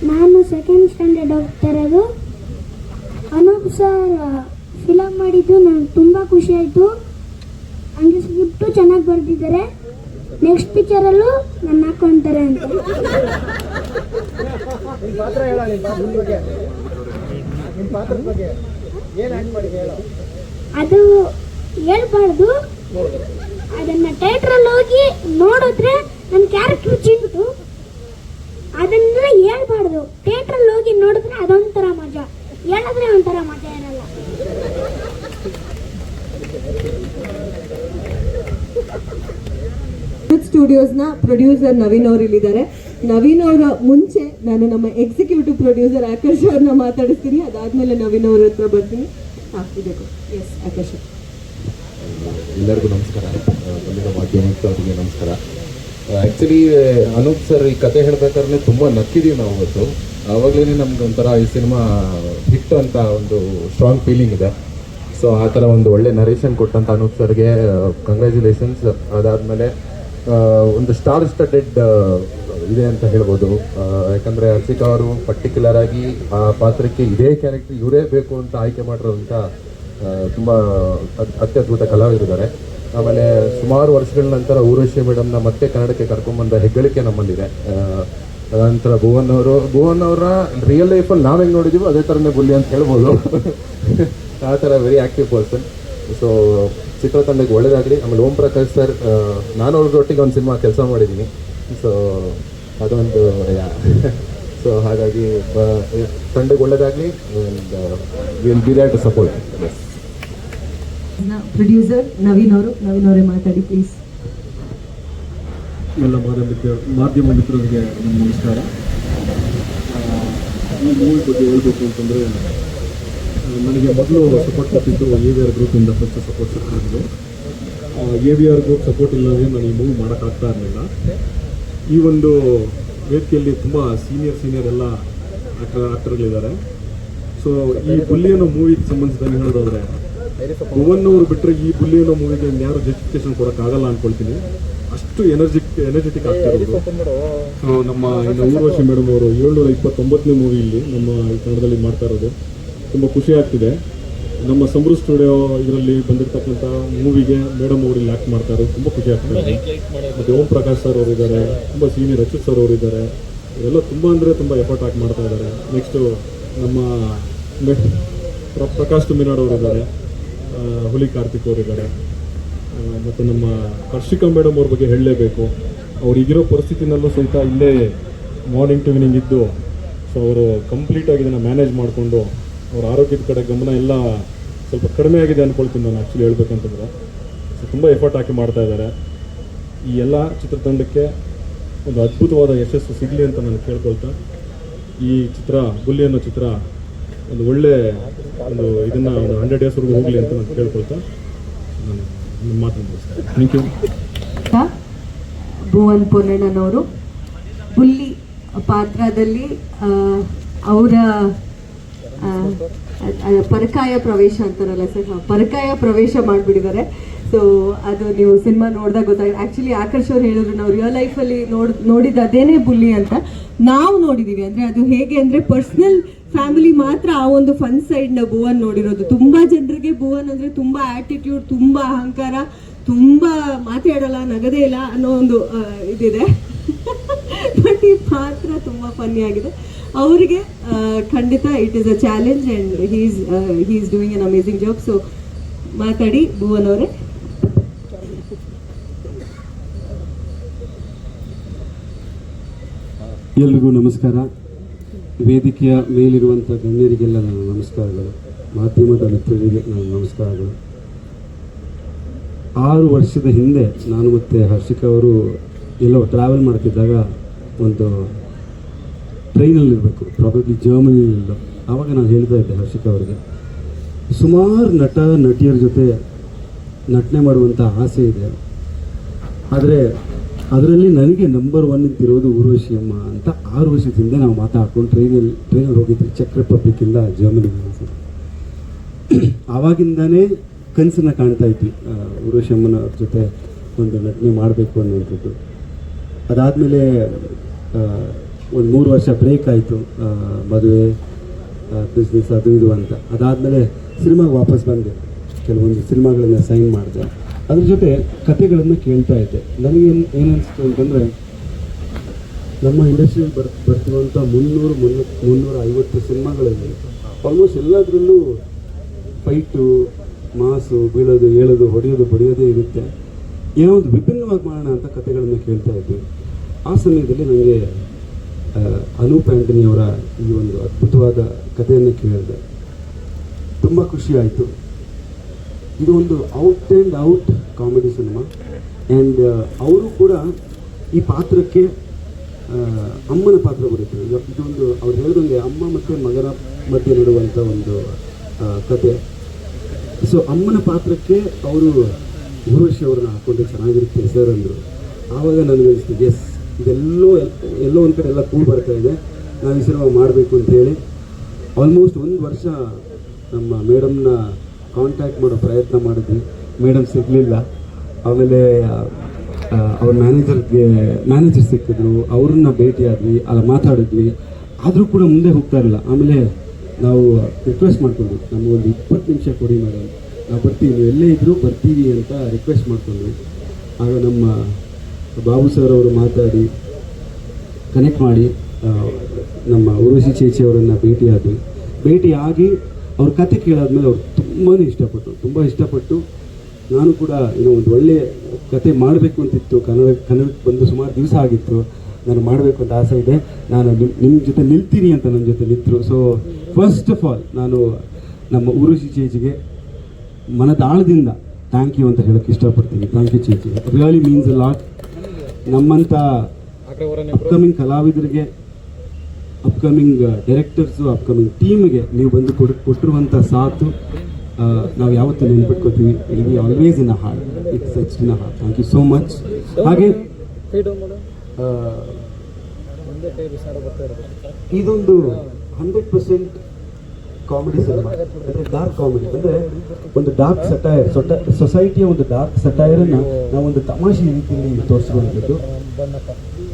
ನಾನು 2nd ಸ್ಟ್ಯಾಂಡರ್ಡ್ ಹೋಗ್ತಾ ಇರೋದು. ಅನೂಪ್ ಸರ್ ಫಿಲಮ್ ಮಾಡಿದ್ದು ನನಗೆ ತುಂಬ ಖುಷಿ ಆಯಿತು. ಹಂಗೆ ಸ್ಕ್ರಿಪ್ಟು ಚೆನ್ನಾಗಿ ಬರೆದಿದ್ದಾರೆ. ನೆಕ್ಸ್ಟ್ ಪಿಕ್ಚರಲ್ಲೂ ನನ್ನ ಹಾಕ್ಕೊಂತಾರೆ ಅಂತ. ಅದು ಹೇಳ್ಬಾರ್ದು, ಅದನ್ನು ಥಿಯೇಟ್ರಲ್ಲಿ ಹೋಗಿ ನೋಡಿದ್ರೆ ನನ್ನ ಕ್ಯಾರೆಕ್ಟರ್ ಚಿಂತು. ಅದನ್ನೆಲ್ಲ ಹೇಳ್ಬಾರ್ದು, ಥಿಯೇಟ್ರಲ್ಲಿ ಹೋಗಿ ನೋಡಿದ್ರೆ ಅದೊಂಥರ ಮಜಾ, ಹೇಳಿದ್ರೆ ಒಂಥರ ಮಜಾ ಇರಲ್ಲ. ಸ್ಟುಡಿಯೋಸ್ನ ಪ್ರೊಡ್ಯೂಸರ್ ನವೀನ್ ಅವರು ಇಲ್ಲಿದ್ದಾರೆ. ನವೀನ್ ಅವರ ಮುಂಚೆ ನಾನು ನಮ್ಮ ಎಕ್ಸಿಕ್ಯೂಟಿವ್ ಪ್ರೊಡ್ಯೂಸರ್ ಆಕಾಶ್ ಅವ್ರನ್ನ ಮಾತಾಡಿಸ್ತೀನಿ. ಅದಾದ್ಮೇಲೆ ನವೀನ್ ಅವ್ರ ಹತ್ರ ಬರ್ತೀನಿ. ಇದಕ್ಕೂ ಎಸ್ ಆಕಾಶ್. ಎಲ್ಲರಿಗೂ ನಮಸ್ಕಾರ. ಬಂದಿರೋ ಮಾಧ್ಯಮಕ್ಕೆ ನಮಸ್ಕಾರ. ಆ್ಯಕ್ಚುಲಿ ಅನೂಪ್ ಸರ್ ಈ ಕತೆ ಹೇಳ್ಬೇಕಾದ್ರೆ ತುಂಬ ನಕ್ಕಿದ್ದೀವಿ ನಾವು ಅವತ್ತು. ಆವಾಗಲೇ ನಮ್ಗೆ ಒಂಥರ ಈ ಸಿನಿಮಾ ಹಿಟ್ ಅಂತ ಒಂದು ಸ್ಟ್ರಾಂಗ್ ಫೀಲಿಂಗ್ ಇದೆ. ಸೊ ಆ ಥರ ಒಂದು ಒಳ್ಳೆ ನರೇಷನ್ ಕೊಟ್ಟಂಥ ಅನೂಪ್ ಸರ್ಗೆ ಕಂಗ್ರ್ಯಾಚುಲೇಷನ್ಸ್. ಅದಾದಮೇಲೆ ಒಂದು ಸ್ಟಾರ್ ಸ್ಟಡೆಡ್ ಇದೆ ಅಂತ ಹೇಳ್ಬೋದು. ಯಾಕಂದರೆ ಹರ್ಷಿಕಾ ಅವರು ಪರ್ಟಿಕ್ಯುಲರ್ ಆಗಿ ಆ ಪಾತ್ರಕ್ಕೆ ಇದೇ ಕ್ಯಾರೆಕ್ಟರ್ ಇವರೇ ಬೇಕು ಅಂತ ಆಯ್ಕೆ ಮಾಡಿರೋಂಥ ತುಂಬ ಅತ್ಯದ್ಭುತ ಕಲಾವಿದರಿದ್ದಾರೆ. ಆಮೇಲೆ ಸುಮಾರು ವರ್ಷಗಳ ನಂತರ ಊರ್ವಶಿ ಮೇಡಮ್ನ ಮತ್ತೆ ಕನ್ನಡಕ್ಕೆ ಕರ್ಕೊಂಡ್ಬಂದ ಹೆಗ್ಗಳಿಕೆ ನಮ್ಮಲ್ಲಿದೆ. ನಂತರ ಭುವನ್ ಅವರ ರಿಯಲ್ ಲೈಫಲ್ಲಿ ನಾವು ಹೆಂಗೆ ನೋಡಿದ್ದೀವೋ ಅದೇ ಥರನೇ ಬುಲ್ಲಿ ಅಂತ ಹೇಳ್ಬೋದು. ಆ ಥರ ವೆರಿ ಆ್ಯಕ್ಟಿವ್ ಪರ್ಸನ್. ಸೊ ಚಿತ್ರತಂಡಕ್ಕೆ ಒಳ್ಳೇದಾಗಲಿ. ಆಮೇಲೆ ಓಂ ಪ್ರಕಾಶ್ ಸರ್, ನಾನು ಅವ್ರೊಟ್ಟಿಗೆ ಒಂದು ಸಿನಿಮಾ ಕೆಲಸ ಮಾಡಿದ್ದೀನಿ. ಸೊ ಅದೊಂದು ಸೊ ಹಾಗಾಗಿ ತಂಡಕ್ಕೆ ಒಳ್ಳೇದಾಗಲಿ. Will be there to support. Producer Naveen ಅವರೇ ಮಾತಾಡಿ ಪ್ಲೀಸ್. ಎಲ್ಲ ಮಾಧ್ಯಮ ಮಿತ್ರರಿಗೆ ನನ್ನ ನಮಸ್ಕಾರ. ಈ ಮೂವಿ ಬಗ್ಗೆ ಹೇಳಬೇಕು ಅಂತಂದರೆ, ನನಗೆ ಮೊದಲು ಸಪೋರ್ಟ್ ಕೊಟ್ಟಿದ್ದು AVR ಗ್ರೂಪಿಂದ ಫಸ್ಟ್ ಸಪೋರ್ಟ್ ಸಿಕ್ಕಿದ್ದು. AVR ಗ್ರೂಪ್ ಸಪೋರ್ಟ್ ಇಲ್ಲದೆ ನಾನು ಈ ಮೂವಿ ಮಾಡೋಕ್ಕಾಗ್ತಾ ಇರಲಿಲ್ಲ. ಈ ಒಂದು ವೇದಿಕೆಯಲ್ಲಿ ತುಂಬ ಸೀನಿಯರ್ ಎಲ್ಲ ಆಕ್ಟರ್ಗಳಿದ್ದಾರೆ. ಸೊ ಈ ಬುಲ್ಲಿ ಅನ್ನೋ ಮೂವಿಗೆ ಸಂಬಂಧಿಸಿದಂಗೆ ಹೇಳೋದಾದರೆ, ಭುವನ್ ಅವರು ಬಿಟ್ಟರೆ ಈ ಬುಲ್ಲಿ ಅನ್ನೋ ಮೂವಿಗೆ ಯಾರು ಜಸ್ಟಿಫಿಕೇಶನ್ ಕೊಡೋಕ್ಕಾಗಲ್ಲ ಅಂದ್ಕೊಳ್ತೀನಿ. ಅಷ್ಟು ಎನರ್ಜೆಟಿಕ್ ಆಗ್ತಿರೋದು. ಸೊ ನಮ್ಮ ಇನ್ನು ಊರ್ವಶಿ ಮೇಡಮ್ ಅವರು 729ನೇ ಮೂವಿ ಇಲ್ಲಿ ನಮ್ಮ ಕನ್ನಡದಲ್ಲಿ ಮಾಡ್ತಾ ಇರೋದು ತುಂಬ ಖುಷಿ ಆಗ್ತಿದೆ. ನಮ್ಮ ಸಮೃದ್ಧ ಸ್ಟುಡಿಯೋ ಇದರಲ್ಲಿ ಬಂದಿರತಕ್ಕಂಥ ಮೂವಿಗೆ ಮೇಡಮ್ ಅವರು ಇಲ್ಲಿ ಆ್ಯಕ್ಟ್ ಮಾಡ್ತಾ ಇರೋದು ತುಂಬ ಖುಷಿ ಆಗ್ತಿದೆ. ಮತ್ತು ಓಂ ಪ್ರಕಾಶ್ ಸರ್ ಅವರು ಇದ್ದಾರೆ, ತುಂಬ ಸೀನಿಯರ್ ಅಚ್ಯುತ್ ಸರ್ ಅವರು ಇದ್ದಾರೆ. ಇವರೆಲ್ಲ ತುಂಬ ಎಫರ್ಟ್ ಹಾಕಿ ಮಾಡ್ತಾ ಇದ್ದಾರೆ. ನೆಕ್ಸ್ಟು ನಮ್ಮ ಪ್ರಕಾಶ್ ತುಮಿನಾಡ್ ಅವರು ಇದ್ದಾರೆ, ಹುಲಿ ಕಾರ್ತಿಕ್ ಅವರು ಇದ್ದಾರೆ. ಮತ್ತು ನಮ್ಮ ಹರ್ಷಿಕಾ ಮೇಡಮ್ ಅವ್ರ ಬಗ್ಗೆ ಹೇಳಲೇಬೇಕು. ಅವ್ರು ಈಗಿರೋ ಪರಿಸ್ಥಿತಿನಲ್ಲೂ ಸಹಿತ ಇಲ್ಲೇ ಮಾರ್ನಿಂಗ್ ಟು ಈವ್ನಿಂಗ್ ಇದ್ದು, ಸೊ ಅವರು ಕಂಪ್ಲೀಟಾಗಿ ಇದನ್ನು ಮ್ಯಾನೇಜ್ ಮಾಡಿಕೊಂಡು ಅವ್ರ ಆರೋಗ್ಯದ ಕಡೆ ಗಮನ ಎಲ್ಲ ಸ್ವಲ್ಪ ಕಡಿಮೆ ಆಗಿದೆ ಅಂದ್ಕೊಳ್ತೀನಿ ನಾನು ಆ್ಯಕ್ಚುಲಿ ಹೇಳ್ಬೇಕಂತಂದರೆ. ಸೊ ತುಂಬ ಎಫರ್ಟ್ ಹಾಕಿ ಮಾಡ್ತಾ ಇದ್ದಾರೆ. ಈ ಎಲ್ಲ ಚಿತ್ರತಂಡಕ್ಕೆ ಒಂದು ಅದ್ಭುತವಾದ ಯಶಸ್ಸು ಸಿಗಲಿ ಅಂತ ನಾನು ಕೇಳ್ಕೊಳ್ತಾ, ಈ ಚಿತ್ರ ಬುಲ್ಲಿ ಅನ್ನೋ ಚಿತ್ರ ಒಂದು ಒಳ್ಳೆ ಒಂದು ಇದನ್ನು ಒಂದು 100 ಡೇಸ್ವರೆಗೂ ಹೋಗಲಿ ಅಂತ ನಾನು ಕೇಳ್ಕೊಳ್ತಾ ನಾನು ನಿಮ್ಮ ಮಾತನ್ನು ಮುಗಿಸ್ತೇನೆ. Thank you. ಭುವನ್ ಪೊನ್ನಣ್ಣನವರು ಬುಲ್ಲಿ ಪಾತ್ರದಲ್ಲಿ ಅವರ ಪರಕಾಯ ಪ್ರವೇಶ ಅಂತಾರಲ್ಲ ಸರ್, ಪರಕಾಯ ಪ್ರವೇಶ ಮಾಡಿಬಿಟ್ಟಿದ್ದಾರೆ. ಸೊ ಅದು ನೀವು ಸಿನಿಮಾ ನೋಡಿದಾಗ ಗೊತ್ತಾಗಿದೆ. ಆ್ಯಕ್ಚುಲಿ ಆಕರ್ಷ್ ಅವ್ರು ಹೇಳಿದ್ರು, ನಾವು ರಿಯಲ್ ಲೈಫಲ್ಲಿ ನೋಡಿದ್ದು ಅದೇನೇ ಬುಲ್ಲಿ ಅಂತ ನಾವು ನೋಡಿದ್ದೀವಿ. ಅಂದರೆ ಅದು ಹೇಗೆ ಅಂದರೆ ಪರ್ಸ್ನಲ್ ಫ್ಯಾಮಿಲಿ ಮಾತ್ರ ಆ ಒಂದು ಫನ್ ಸೈಡ್ನ ಭುವನ್ ನೋಡಿರೋದು. ತುಂಬ ಜನರಿಗೆ ಭುವನ್ ಅಂದರೆ ತುಂಬ ಆ್ಯಟಿಟ್ಯೂಡ್, ತುಂಬ ಅಹಂಕಾರ, ತುಂಬ ಮಾತಾಡಲ್ಲ, ನಗದೇ ಇಲ್ಲ ಅನ್ನೋ ಒಂದು ಇದಿದೆ. ಬಟ್ ಈ ಪಾತ್ರ ತುಂಬ ಫನ್ನಿ ಆಗಿದೆ. ಅವರಿಗೆ ಖಂಡಿತ it is a challenge and he is doing an amazing job. So ಮಾತಾಡಿ ಭುವನ್ ಅವರೇ. ಎಲ್ರಿಗೂ ನಮಸ್ಕಾರ. ವೇದಿಕೆಯ ಮೇಲಿರುವಂಥ ಗಣ್ಯರಿಗೆಲ್ಲ ನನ್ನ ನಮಸ್ಕಾರಗಳು. ಮಾಧ್ಯಮದ ಮಿತ್ರರಿಗೆ ನನ್ನ ನಮಸ್ಕಾರಗಳು. 6 ವರ್ಷದ ಹಿಂದೆ ನಾನು ಮತ್ತು ಹರ್ಷಿಕಾ ಅವರು ಎಲ್ಲೋ ಟ್ರಾವೆಲ್ ಮಾಡ್ತಿದ್ದಾಗ ಒಂದು ಟ್ರೈನಲ್ಲಿರಬೇಕು, ಪ್ರಾಬಬ್ಲಿ ಜರ್ಮನಿಯಲ್ಲಿಲ್ಲ. ಆವಾಗ ನಾನು ಹೇಳ್ತಾ ಇದ್ದೆ ಹರ್ಷಿಕಾ ಅವರಿಗೆ, ಸುಮಾರು ನಟಿಯರ ಜೊತೆ ನಟನೆ ಮಾಡುವಂಥ ಆಸೆ ಇದೆ, ಆದರೆ ಅದರಲ್ಲಿ ನನಗೆ ನಂಬರ್ 1 ಇರೋದು ಊರ್ವಶಿ ಅಮ್ಮ ಅಂತ 6 ವರ್ಷದ ಹಿಂದೆ ನಾವು ಮಾತಾಡ್ಕೊಂಡು ಟ್ರೈನಲ್ಲಿ ಹೋಗಿದ್ವಿ ಚೆಕ್ ರಿಪಬ್ಲಿಕ್ಕಿಂದ ಜರ್ಮನಿಗೆ. ಆವಾಗಿಂದನೇ ಕನಸನ್ನು ಕಾಣ್ತಾ ಇದ್ವಿ ಊರ್ವಶಿ ಅಮ್ಮನ ಜೊತೆ ಒಂದು ನಟನೆ ಮಾಡಬೇಕು ಅನ್ನುವಂಥದ್ದು. ಅದಾದಮೇಲೆ ಒಂದು 3 ವರ್ಷ ಬ್ರೇಕ್ ಆಯಿತು, ಮದುವೆ, ಬಿಸ್ನೆಸ್ ಅದು ಇದು ಅಂತ. ಅದಾದಮೇಲೆ ಸಿನಿಮಾಗೆ ವಾಪಸ್ ಬಂದೆ, ಕೆಲವೊಂದು ಸಿನಿಮಾಗಳನ್ನು ಸೈನ್ ಮಾಡಿದೆ. ಅದ್ರ ಜೊತೆ ಕಥೆಗಳನ್ನು ಕೇಳ್ತಾ ಇದ್ದೆ. ನನಗೆ ಏನನ್ನಿಸ್ತು ಅಂತಂದರೆ, ನಮ್ಮ ಇಂಡಸ್ಟ್ರಿಯಲ್ಲಿ ಬರ್ತಿರುವಂಥ 300-350 ಸಿನಿಮಾಗಳಲ್ಲಿ ಆಲ್ಮೋಸ್ಟ್ ಎಲ್ಲದರಲ್ಲೂ ಫೈಟು, ಮಾಸು, ಬೀಳೋದು, ಏಳೋದು, ಹೊಡೆಯೋದು, ಬಡಿಯೋದೇ ಇರುತ್ತೆ. ಏನೋ ಒಂದು ವಿಭಿನ್ನವಾಗಿ ಮಾಡೋಣ ಅಂತ ಕಥೆಗಳನ್ನು ಕೇಳ್ತಾ ಇದ್ವಿ. ಆ ಸಮಯದಲ್ಲಿ ನನಗೆ ಅನೂಪ್ ಆ್ಯಂಟನಿ ಅವರ ಈ ಒಂದು ಅದ್ಭುತವಾದ ಕಥೆಯನ್ನು ಕೇಳಿದೆ. ತುಂಬ ಖುಷಿ ಆಯಿತು. ಇದು ಒಂದು out and out comedy cinema. And ಅವರು ಕೂಡ ಈ ಪಾತ್ರಕ್ಕೆ ಅಮ್ಮನ ಪಾತ್ರ ಬರುತ್ತೆ. ಇದೊಂದು ಅವ್ರು ಹೇಳಿದಂಗೆ ಅಮ್ಮ ಮತ್ತು ಮಗನ ಮಧ್ಯೆ ನಡುವಂಥ ಒಂದು ಕತೆ. ಸೊ ಅಮ್ಮನ ಪಾತ್ರಕ್ಕೆ ಅವರು ಊರ್ವಶಿ ಅವ್ರನ್ನ ಹಾಕ್ಕೊಂಡ್ರೆ ಚೆನ್ನಾಗಿರುತ್ತೆ ಸರ್ ಅಂದರು. ಆವಾಗ ನನಗನ್ನಿಸ್ತು, ಎಸ್, ಎಲ್ಲೋ ಒಂದು ಕಡೆ ಎಲ್ಲ ಕೂಲ್ ಬರ್ತಾ ಇದೆ, ನಾವು ಈ ಸಿನಿಮಾ ಮಾಡಬೇಕು ಅಂತ ಹೇಳಿ ಆಲ್ಮೋಸ್ಟ್ 1 ವರ್ಷ ನಮ್ಮ ಮೇಡಮ್ನ ಕಾಂಟ್ಯಾಕ್ಟ್ ಮಾಡೋ ಪ್ರಯತ್ನ ಮಾಡಿದ್ವಿ. ಮೇಡಮ್ ಸಿಗಲಿಲ್ಲ. ಆಮೇಲೆ ಅವ್ರ ಮ್ಯಾನೇಜರ್ ಸಿಕ್ಕಿದ್ರು, ಅವ್ರನ್ನ ಭೇಟಿಯಾದ್ವಿ, ಅಲ್ಲ ಮಾತಾಡಿದ್ವಿ. ಆದರೂ ಕೂಡ ಮುಂದೆ ಹೋಗ್ತಾ ಇರಲಿಲ್ಲ. ಆಮೇಲೆ ನಾವು ರಿಕ್ವೆಸ್ಟ್ ಮಾಡ್ಕೊಂಡ್ವಿ, ನಮಗೊಂದು 20 ನಿಮಿಷ ಕೊಡಿ ಮೇಡಮ್, ನಾವು ಬರ್ತೀವಿ, ನೀವು ಎಲ್ಲೇ ಇದ್ದರೂ ಬರ್ತೀವಿ ಅಂತ ರಿಕ್ವೆಸ್ಟ್ ಮಾಡ್ಕೊಂಡ್ವಿ. ಆಗ ನಮ್ಮ ಬಾಬು ಸರ್ ಅವರು ಮಾತಾಡಿ ಕನೆಕ್ಟ್ ಮಾಡಿ ನಮ್ಮ ಉರ್ವಶಿ ಚೇಚಿ ಅವರನ್ನು ಭೇಟಿಯಾಗಿ ಅವ್ರ ಕತೆ ಕೇಳಾದ್ಮೇಲೆ ಅವ್ರು ತುಂಬ ಇಷ್ಟಪಟ್ಟು ನಾನು ಕೂಡ ಏನೋ ಒಂದು ಒಳ್ಳೆಯ ಕತೆ ಮಾಡಬೇಕು ಅಂತಿತ್ತು. ಕನ್ನಡಕ್ಕೆ ಬಂದು ಸುಮಾರು ದಿವಸ ಆಗಿತ್ತು, ನಾನು ಮಾಡಬೇಕು ಅಂತ ಆಸೆ ಇದೆ. ನಾನು ನಿಮ್ಮ ಜೊತೆ ನಿಲ್ತೀನಿ ಅಂತ ನನ್ನ ಜೊತೆ ನಿಂತರು. ಸೊ ಫಸ್ಟ್ ಆಫ್ ಆಲ್ ನಾನು ನಮ್ಮ ಉರ್ವಶಿ ಚೇಚಿಗೆ ಮನದಾಳದಿಂದ ಥ್ಯಾಂಕ್ ಯು ಅಂತ ಹೇಳೋಕ್ಕೆ ಇಷ್ಟಪಡ್ತೀನಿ. ಥ್ಯಾಂಕ್ ಯು ಚೇಚಿ, ರಿಯಲಿ ಮೀನ್ಸ್ ಅ ಲಾಟ್. ನಮ್ಮಂಥ ಅಪ್ಕಮಿಂಗ್ ಕಲಾವಿದರಿಗೆ, ಅಪ್ಕಮಿಂಗ್ ಡೈರೆಕ್ಟರ್ಸು, ಅಪ್ಕಮಿಂಗ್ ಟೀಮ್ಗೆ ನೀವು ಬಂದು ಕೊಟ್ಟಿರುವಂಥ ಸಾಥು ನಾವು ಯಾವತ್ತೂ ನೆನ್ಪಿಟ್ಕೋತೀವಿ. It be always in a heart, it's in a heart. Thank you so much. ಹಾಗೆ ಇದೊಂದು 100% ಕಾಮಿಡಿ ಸಿನಿಮಾ, ಅಂದರೆ ಡಾರ್ಕ್ ಕಾಮಿಡಿ, ಅಂದರೆ ಒಂದು ಡಾರ್ಕ್ ಸಟೈರ್, ಸೊಸೈಟಿಯ ಒಂದು ಡಾರ್ಕ್ ಸಟೈರನ್ನು ನಾವು ಒಂದು ತಮಾಷೆ ರೀತಿಯಲ್ಲಿ ತೋರಿಸುವಂಥದ್ದು.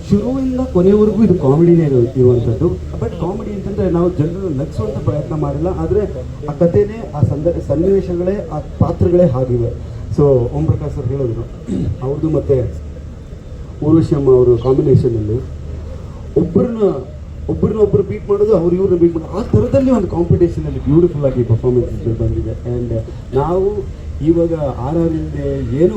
ಶುರುವಿಂದ ಕೊನೆವರೆಗೂ ಇದು ಕಾಮಿಡಿನೇ ಇರುವಂಥದ್ದು. ಬಟ್ ಕಾಮಿಡಿ ಅಂತಂದರೆ ನಾವು ಜನರನ್ನು ನಗಿಸುವಂಥ ಪ್ರಯತ್ನ ಮಾಡಿಲ್ಲ, ಆದರೆ ಆ ಕಥೆನೇ, ಆ ಸನ್ನಿವೇಶಗಳೇ, ಆ ಪಾತ್ರಗಳೇ ಆಗಿವೆ. ಸೊ ಓಂ ಪ್ರಕಾಶ್ ಸರ್ ಹೇಳಿದ್ರು, ಅವ್ರದ್ದು ಮತ್ತು ಉರ್ವಶಿ ಅಮ್ಮ ಅವರು ಕಾಂಬಿನೇಷನಲ್ಲಿ ಒಬ್ಬರನ್ನೊಬ್ಬರು ಬೀಟ್ ಮಾಡೋದು, ಅವ್ರು ಇವ್ರನ್ನ ಬೀಟ್ ಮಾಡೋದು, ಆ ಥರದಲ್ಲಿ ಒಂದು ಕಾಂಪಿಟೇಷನಲ್ಲಿ ಬ್ಯೂಟಿಫುಲ್ ಆಗಿ ಪರ್ಫಾರ್ಮೆನ್ಸ್ ಬಂದಿದೆ. ಆ್ಯಂಡ್ ನಾವು ಇವಾಗ ಇಲ್ಲದೆ ಏನು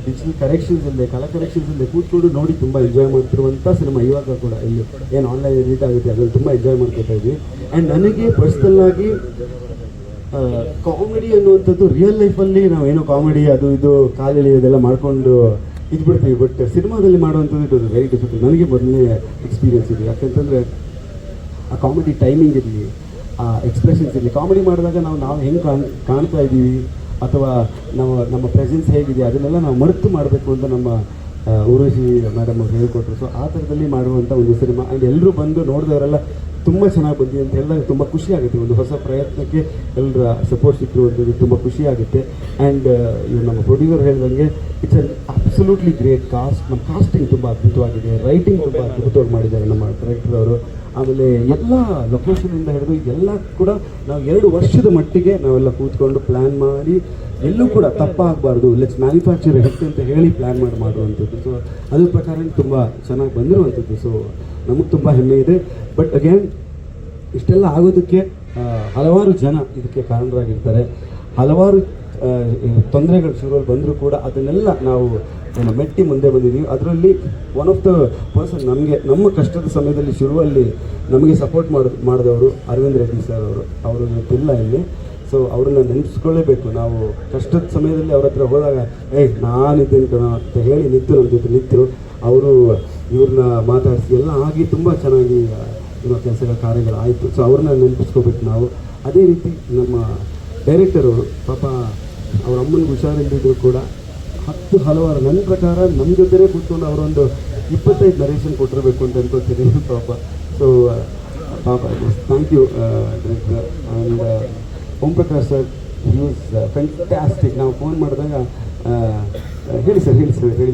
ಡಿಜಿಟಲ್ ಕರೆಕ್ಷನ್ಸ್ ಇಲ್ಲದೆ, ಕಲರ್ ಕರೆಕ್ಷನ್ಸ್ ಇಲ್ಲದೆ ಕೂತ್ಕೊಂಡು ನೋಡಿ ತುಂಬ ಎಂಜಾಯ್ ಮಾಡ್ತಿರುವಂಥ ಸಿನಿಮಾ. ಇವಾಗ ಕೂಡ ಇಲ್ಲಿ ಏನು ಆನ್ಲೈನ್ ಎಡಿಟ್ ಆಗುತ್ತೆ ಅದನ್ನು ತುಂಬ ಎಂಜಾಯ್ ಮಾಡ್ಕೊತಾ ಇದ್ವಿ. ಆ್ಯಂಡ್ ನನಗೆ ಪರ್ಸ್ನಲ್ಲಾಗಿ ಕಾಮಿಡಿ ಅನ್ನುವಂಥದ್ದು ರಿಯಲ್ ಲೈಫಲ್ಲಿ ನಾವೇನೋ ಕಾಮಿಡಿ ಅದು ಇದು ಕಾಲೆಳಿ ಇದೆಲ್ಲ ಮಾಡ್ಕೊಂಡು ಇದ್ಬಿಡ್ತೀವಿ. ಬಟ್ ಸಿನಿಮಾದಲ್ಲಿ ಮಾಡುವಂಥದ್ದು ಇಟ್ ವಾಸ್ ವೆರಿ ಡಿಫಿಕಲ್ಟ್. ನನಗೆ ಮೊದಲನೇ ಎಕ್ಸ್ಪೀರಿಯನ್ಸ್ ಇದೆ. ಯಾಕೆಂತಂದರೆ ಆ ಕಾಮಿಡಿ ಟೈಮಿಂಗ್ ಇರಲಿ, ಆ ಎಕ್ಸ್ಪ್ರೆಷನ್ಸ್ ಇರಲಿ. ಕಾಮಿಡಿ ಮಾಡಿದಾಗ ನಾವು ಹೆಂಗೆ ಕಾಣ್ತಾ ಇದ್ದೀವಿ ಅಥವಾ ನಮ್ಮ ಪ್ರೆಸೆನ್ಸ್ ಹೇಗಿದೆ ಅದನ್ನೆಲ್ಲ ನಾವು ಮರೆತು ಮಾಡಬೇಕು ಅಂತ ನಮ್ಮ ಉರ್ವಶಿ ಮೇಡಮ್ ಅವ್ರು ಹೇಳ್ಕೊಟ್ರು. ಸೊ ಆ ಥರದಲ್ಲಿ ಮಾಡುವಂಥ ಒಂದು ಸಿನಿಮಾ. ಆ್ಯಂಡ್ ಎಲ್ಲರೂ ಬಂದು ನೋಡಿದವರೆಲ್ಲ ತುಂಬ ಚೆನ್ನಾಗಿ ಬಂದಿದೆ ಅಂತ ಹೇಳಿದಾಗ ತುಂಬ ಖುಷಿ ಆಗುತ್ತೆ. ಒಂದು ಹೊಸ ಪ್ರಯತ್ನಕ್ಕೆ ಎಲ್ಲರ ಸಪೋರ್ಟ್ ಸಿಕ್ಕಿರುವಂಥದ್ದು ತುಂಬ ಖುಷಿ ಆಗುತ್ತೆ. ಆ್ಯಂಡ್ ಇವರು ನಮ್ಮ ಪ್ರೊಡ್ಯೂಸರ್ ಹೇಳಿದಂಗೆ it's an absolutely great cost. ನಮ್ಮ ಕಾಸ್ಟಿಂಗ್ ತುಂಬ ಅದ್ಭುತವಾಗಿದೆ, ರೈಟಿಂಗ್ ತುಂಬ ಅದ್ಭುತವಾಗಿ ಮಾಡಿದ್ದಾರೆ ನಮ್ಮ ಡೈರೆಕ್ಟರ್ ಅವರು. ಆಮೇಲೆ ಎಲ್ಲ ಲೊಕೇಶನಿಂದ ಹಿಡಿದು ಎಲ್ಲ ಕೂಡ ನಾವು 2 ವರ್ಷದ ಮಟ್ಟಿಗೆ ನಾವೆಲ್ಲ ಕೂತ್ಕೊಂಡು ಪ್ಲ್ಯಾನ್ ಮಾಡಿ, ಎಲ್ಲೂ ಕೂಡ ತಪ್ಪಾಗಬಾರ್ದು, ಲೆಟ್ಸ್ ಮ್ಯಾನುಫ್ಯಾಕ್ಚರ್ ಹಿಟ್ ಅಂತ ಹೇಳಿ ಪ್ಲ್ಯಾನ್ ಮಾಡುವಂಥದ್ದು. ಸೊ ಅದ್ರ ಪ್ರಕಾರ ತುಂಬ ಚೆನ್ನಾಗಿ ಬಂದಿರುವಂಥದ್ದು. ಸೊ ನಮಗೆ ತುಂಬ ಹೆಮ್ಮೆ ಇದೆ. ಬಟ್ ಅಗೇನ್ ಇಷ್ಟೆಲ್ಲ ಆಗೋದಕ್ಕೆ ಹಲವಾರು ಜನ ಇದಕ್ಕೆ ಕಾರಣರಾಗಿರ್ತಾರೆ. ಹಲವಾರು ತೊಂದರೆಗಳು ಶುರುವಲ್ಲಿ ಬಂದರೂ ಕೂಡ ಅದನ್ನೆಲ್ಲ ನಾವು ಮೆಟ್ಟಿ ಮುಂದೆ ಬಂದಿದ್ದೀವಿ. ಅದರಲ್ಲಿ ಒನ್ ಆಫ್ ದ ಪರ್ಸನ್ ನಮ್ಮ ಕಷ್ಟದ ಸಮಯದಲ್ಲಿ ಶುರುವಲ್ಲಿ ನಮಗೆ ಸಪೋರ್ಟ್ ಮಾಡಿದವರು ಅರವಿಂದ್ ರೆಡ್ಡಿ ಸರ್ ಅವರು ಇವತ್ತಿಲ್ಲ ಇಲ್ಲಿ. ಸೊ ಅವ್ರನ್ನ ನೆನೆಸ್ಕೊಳ್ಳೇಬೇಕು. ನಾವು ಕಷ್ಟದ ಸಮಯದಲ್ಲಿ ಅವ್ರ ಹತ್ರ ಹೋದಾಗ ನಾನಿದ್ದೇನೆ ಕಣ ಅಂತ ಹೇಳಿ ನಮ್ಮ ಜೊತೆ ನಿಂತರು. ಅವರು ಇವ್ರನ್ನ ಮಾತಾಡಿಸಿ ಎಲ್ಲ ಆಗಿ ತುಂಬ ಚೆನ್ನಾಗಿ ಕೆಲಸಗಳ ಕಾರ್ಯಗಳು ಆಯಿತು. ಸೊ ಅವ್ರನ್ನ ನೆನಪಿಸ್ಕೋಬೇಕು ನಾವು. ಅದೇ ರೀತಿ ನಮ್ಮ ಡೈರೆಕ್ಟರ್ ಅವರು ಪಾಪ ಅವ್ರ ಅಮ್ಮನಿಗೆ ಹುಷಾರಿಲ್ಲದಿದ್ರು ಕೂಡ ಹಲವಾರು ನನ್ನ ಪ್ರಕಾರ ನಮ್ಮ ಜೊತೆನೇ ಕೂತ್ಕೊಂಡು ಅವರೊಂದು 25 ನರೇಷನ್ ಕೊಟ್ಟಿರಬೇಕು ಅಂತ ಅನ್ಕೋತೀನಿ ಪಾಪ. ಸೊ ಪಾಪ thank you director. And Om Prakash sir ಯೂಸ್ ಫ್ಯಾಂಟಾಸ್ಟಿಕ್. ನಾವು ಫೋನ್ ಮಾಡಿದಾಗ ಹೇಳಿ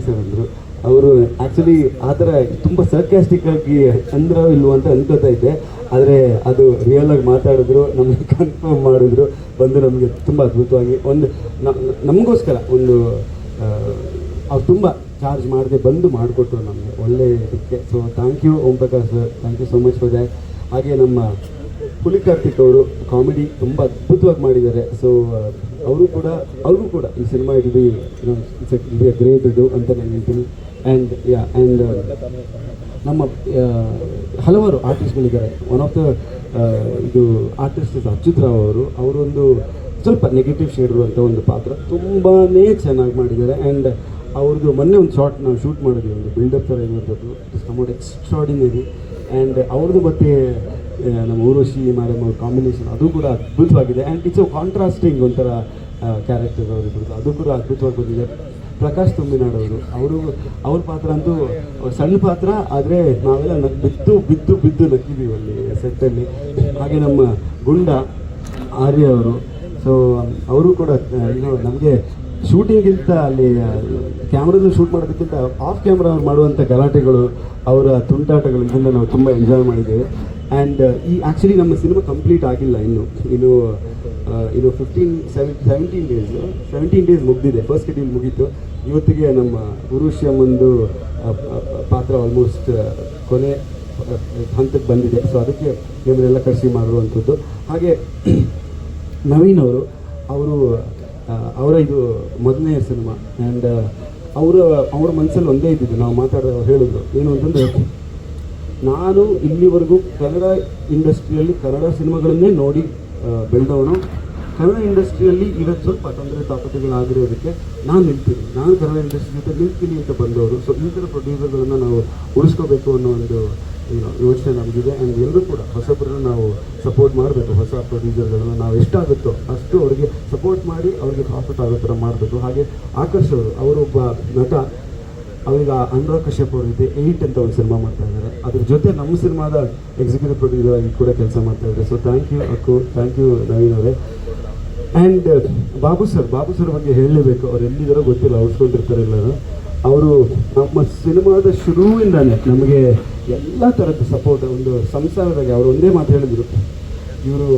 ಸರ್ ಅಂದರು. ಅವರು ಆ್ಯಕ್ಚುಲಿ ಆ ಥರ ತುಂಬ ಸರ್ಕ್ಯಾಸ್ಟಿಕ್ ಆಗಿ ಅಂದ್ರೋ ಇಲ್ವೋ ಅಂತ ಅನ್ಕೋತಾ ಇದ್ದೆ. ಆದರೆ ಅದು ರಿಯಲ್ ಆಗಿ ಮಾತಾಡಿದ್ರು, ನಮಗೆ ಕನ್ಫರ್ಮ್ ಮಾಡಿದ್ರು, ಬಂದು ನಮಗೆ ತುಂಬ ಅದ್ಭುತವಾಗಿ ಒಂದು ನಮಗೋಸ್ಕರ ಒಂದು ಅವ್ರು ತುಂಬ ಚಾರ್ಜ್ ಮಾಡದೆ ಬಂದು ಮಾಡಿಕೊಟ್ರು ನಮಗೆ ಒಳ್ಳೆ ಇದಕ್ಕೆ. So thank you Om Prakash sir, thank you so much for that. ಹಾಗೆ ನಮ್ಮ ಪುಲಿಕಾರ್ತಿಕ್ ಅವರು ಕಾಮಿಡಿ ತುಂಬ ಅದ್ಭುತವಾಗಿ ಮಾಡಿದ್ದಾರೆ. ಸೊ ಅವ್ರಿಗೂ ಕೂಡ ಈ ಸಿನಿಮಾ ಇಟ್ ಬಿ ಗ್ರೇಟ್ ಇದು ಅಂತ ನಾನು ಹೇಳ್ತೀನಿ. ಆ್ಯಂಡ್ ನಮ್ಮ ಹಲವಾರು ಆರ್ಟಿಸ್ಟ್ಗಳಿದ್ದಾರೆ. ಒನ್ ಆಫ್ ದ ಇದು ಆರ್ಟಿಸ್ಟ್ ಅಚ್ಯುತ್ ರಾವ್ ಅವರೊಂದು ಸ್ವಲ್ಪ ನೆಗೆಟಿವ್ ಶೇಡ್ರು ಅಂತ ಒಂದು ಪಾತ್ರ ತುಂಬಾ ಚೆನ್ನಾಗಿ ಮಾಡಿದ್ದಾರೆ. ಆ್ಯಂಡ್ ಅವ್ರದ್ದು ಮೊನ್ನೆ ಒಂದು ಶಾರ್ಟ್ ನಾವು ಶೂಟ್ ಮಾಡಿದ್ವಿ, ಒಂದು ಬಿಲ್ಡಪ್ ಥರ ಇರುವಂಥದ್ದು. It's ಕಮೌಟ್ extraordinary. ಆ್ಯಂಡ್ ಅವ್ರದ್ದು ಮತ್ತು ನಮ್ಮ ಉರ್ವಶಿ ಮೇಡಮ್ ಅವ್ರ ಕಾಂಬಿನೇಷನ್ ಅದು ಕೂಡ ಅದ್ಭುತವಾಗಿದೆ. ಆ್ಯಂಡ್ ಇಟ್ಸ್ ಕಾಂಟ್ರಾಸ್ಟಿಂಗ್ ಒಂಥರ ಕ್ಯಾರೆಕ್ಟರ್ ಅವರಿಬ್ಬರದ್ದು, ಅದು ಕೂಡ ಅದ್ಭುತವಾಗಿ ಬಂದಿದೆ. ಪ್ರಕಾಶ್ ತುಂಬಿನಾಡವರು ಅವ್ರ ಪಾತ್ರ ಅಂತೂ ಸಣ್ಣ ಪಾತ್ರ, ಆದರೆ ನಾವೆಲ್ಲ ಬಿದ್ದು ನಕ್ಕಿದ್ದೀವಿ ಅಲ್ಲಿ ಸೆಟ್ಟಲ್ಲಿ. ಹಾಗೆ ನಮ್ಮ ಗುಂಡ ಆರ್ಯ ಅವರು, ಸೊ ಅವರು ಕೂಡ ನಮಗೆ ಶೂಟಿಂಗಿಂತ ಅಲ್ಲಿ ಕ್ಯಾಮ್ರಾದಲ್ಲಿ ಶೂಟ್ ಮಾಡೋದಕ್ಕಿಂತ ಆಫ್ ಕ್ಯಾಮ್ರಾ ಅವ್ರು ಮಾಡುವಂಥ ಗಲಾಟೆಗಳು, ಅವರ ತುಂಟಾಟಗಳು, ಇದನ್ನು ನಾವು ತುಂಬ ಎಂಜಾಯ್ ಮಾಡಿದ್ದೇವೆ. ಆ್ಯಂಡ್ ಈ ಆ್ಯಕ್ಚುಲಿ ನಮ್ಮ ಸಿನಿಮಾ ಕಂಪ್ಲೀಟ್ ಆಗಿಲ್ಲ ಇನ್ನು ಇದು 17 ಡೇಸ್ ಮುಗಿದಿದೆ. ಫಸ್ಟ್ ಶೆಡ್ಯೂಲ್ ಮುಗೀತು. ಇವತ್ತಿಗೆ ನಮ್ಮ ಉರುಷ್ಯಮ್ಮಂದು ಪಾತ್ರ ಆಲ್ಮೋಸ್ಟ್ ಕೊನೆ ಹಂತಕ್ಕೆ ಬಂದಿದೆ. ಸೊ ಅದಕ್ಕೆ ನಿಮ್ಮನ್ನೆಲ್ಲ ಕರೆಸಿ ಮಾಡಿರುವಂಥದ್ದು. ಹಾಗೆ ನವೀನ್ ಅವರ ಇದು ಮೊದಲನೇ ಸಿನಿಮಾ. ಆ್ಯಂಡ್ ಅವರ ಮನಸ್ಸಲ್ಲಿ ಒಂದೇ ಇದ್ದಿದ್ದು, ನಾವು ಮಾತಾಡೋದು ಹೇಳಿದ್ರು ಏನು ಅಂತಂದರೆ, ನಾನು ಇಲ್ಲಿವರೆಗೂ ಕನ್ನಡ ಇಂಡಸ್ಟ್ರಿಯಲ್ಲಿ ಕನ್ನಡ ಸಿನಿಮಾಗಳನ್ನೇ ನೋಡಿ ಬೆಳೆದವನು. ಕನ್ನಡ ಇಂಡಸ್ಟ್ರಿಯಲ್ಲಿ ಇವತ್ತು ಸ್ವಲ್ಪ ತೊಂದರೆ ತಾಪತ್ರೆಗಳಾಗಿರೋದಕ್ಕೆ ನಾನು ನಿಲ್ತೀನಿ, ನಾನು ಕನ್ನಡ ಇಂಡಸ್ಟ್ರಿ ಜೊತೆ ನಿಲ್ತೀನಿ ಅಂತ ಬಂದವರು. ಸೊ ಈ ಥರ ಪ್ರೊಡ್ಯೂಸರ್ಗಳನ್ನು ನಾವು ಉಳಿಸ್ಕೋಬೇಕು ಅನ್ನೋ ಒಂದು ಯೋಚನೆ ನಮಗಿದೆ. ಆ್ಯಂಡ್ ಎಲ್ಲರೂ ಕೂಡ ಹೊಸಬ್ರನ್ನ ನಾವು ಸಪೋರ್ಟ್ ಮಾಡಬೇಕು. ಹೊಸ ಪ್ರೊಡ್ಯೂಸರ್ಗಳನ್ನ ನಾವು ಎಷ್ಟಾಗುತ್ತೋ ಅಷ್ಟು ಅವರಿಗೆ ಸಪೋರ್ಟ್ ಮಾಡಿ ಅವ್ರಿಗೆ ಪ್ರಾಫಿಟ್ ಆಗೋ ಥರ ಮಾಡಬೇಕು. ಹಾಗೆ ಆಕರ್ಷ್ ಅವರೊಬ್ಬ ನಟ, ಅವರೀಗ ಅನುರಾಗ್ ಕಶ್ಯಪ್ ಅವ್ರ ಜೊತೆ 8 ಅಂತ ಒಂದು ಸಿನಿಮಾ ಮಾಡ್ತಾ ಇದ್ದಾರೆ. ಅದ್ರ ಜೊತೆ ನಮ್ಮ ಸಿನಿಮಾದ ಎಕ್ಸಿಕ್ಯೂಟಿವ್ ಪ್ರೊಡ್ಯೂಸರ್ ಆಗಿ ಕೂಡ ಕೆಲಸ ಮಾಡ್ತಾ ಇದ್ದಾರೆ. So thank you Akku, thank you Naveen ಅವರೇ. ಆ್ಯಂಡ್ ಬಾಬು ಸರ್ ಬಗ್ಗೆ ಹೇಳಲೇಬೇಕು. ಅವ್ರು ಎಲ್ಲಿದ್ದಾರೋ ಗೊತ್ತಿಲ್ಲ, ಔಡ್ಸ್ಕೊಂಡಿರ್ತಾರೆ ಎಲ್ಲರೂ. ಅವರು ನಮ್ಮ ಸಿನಿಮಾದ ಶುರುವಿಂದಾನೆ ನಮಗೆ ಎಲ್ಲ ಥರದ ಸಪೋರ್ಟ್. ಒಂದು ಸಂಸಾರದಾಗೆ ಅವರು ಒಂದೇ ಮಾತು ಹೇಳಿದರು, ಇವರು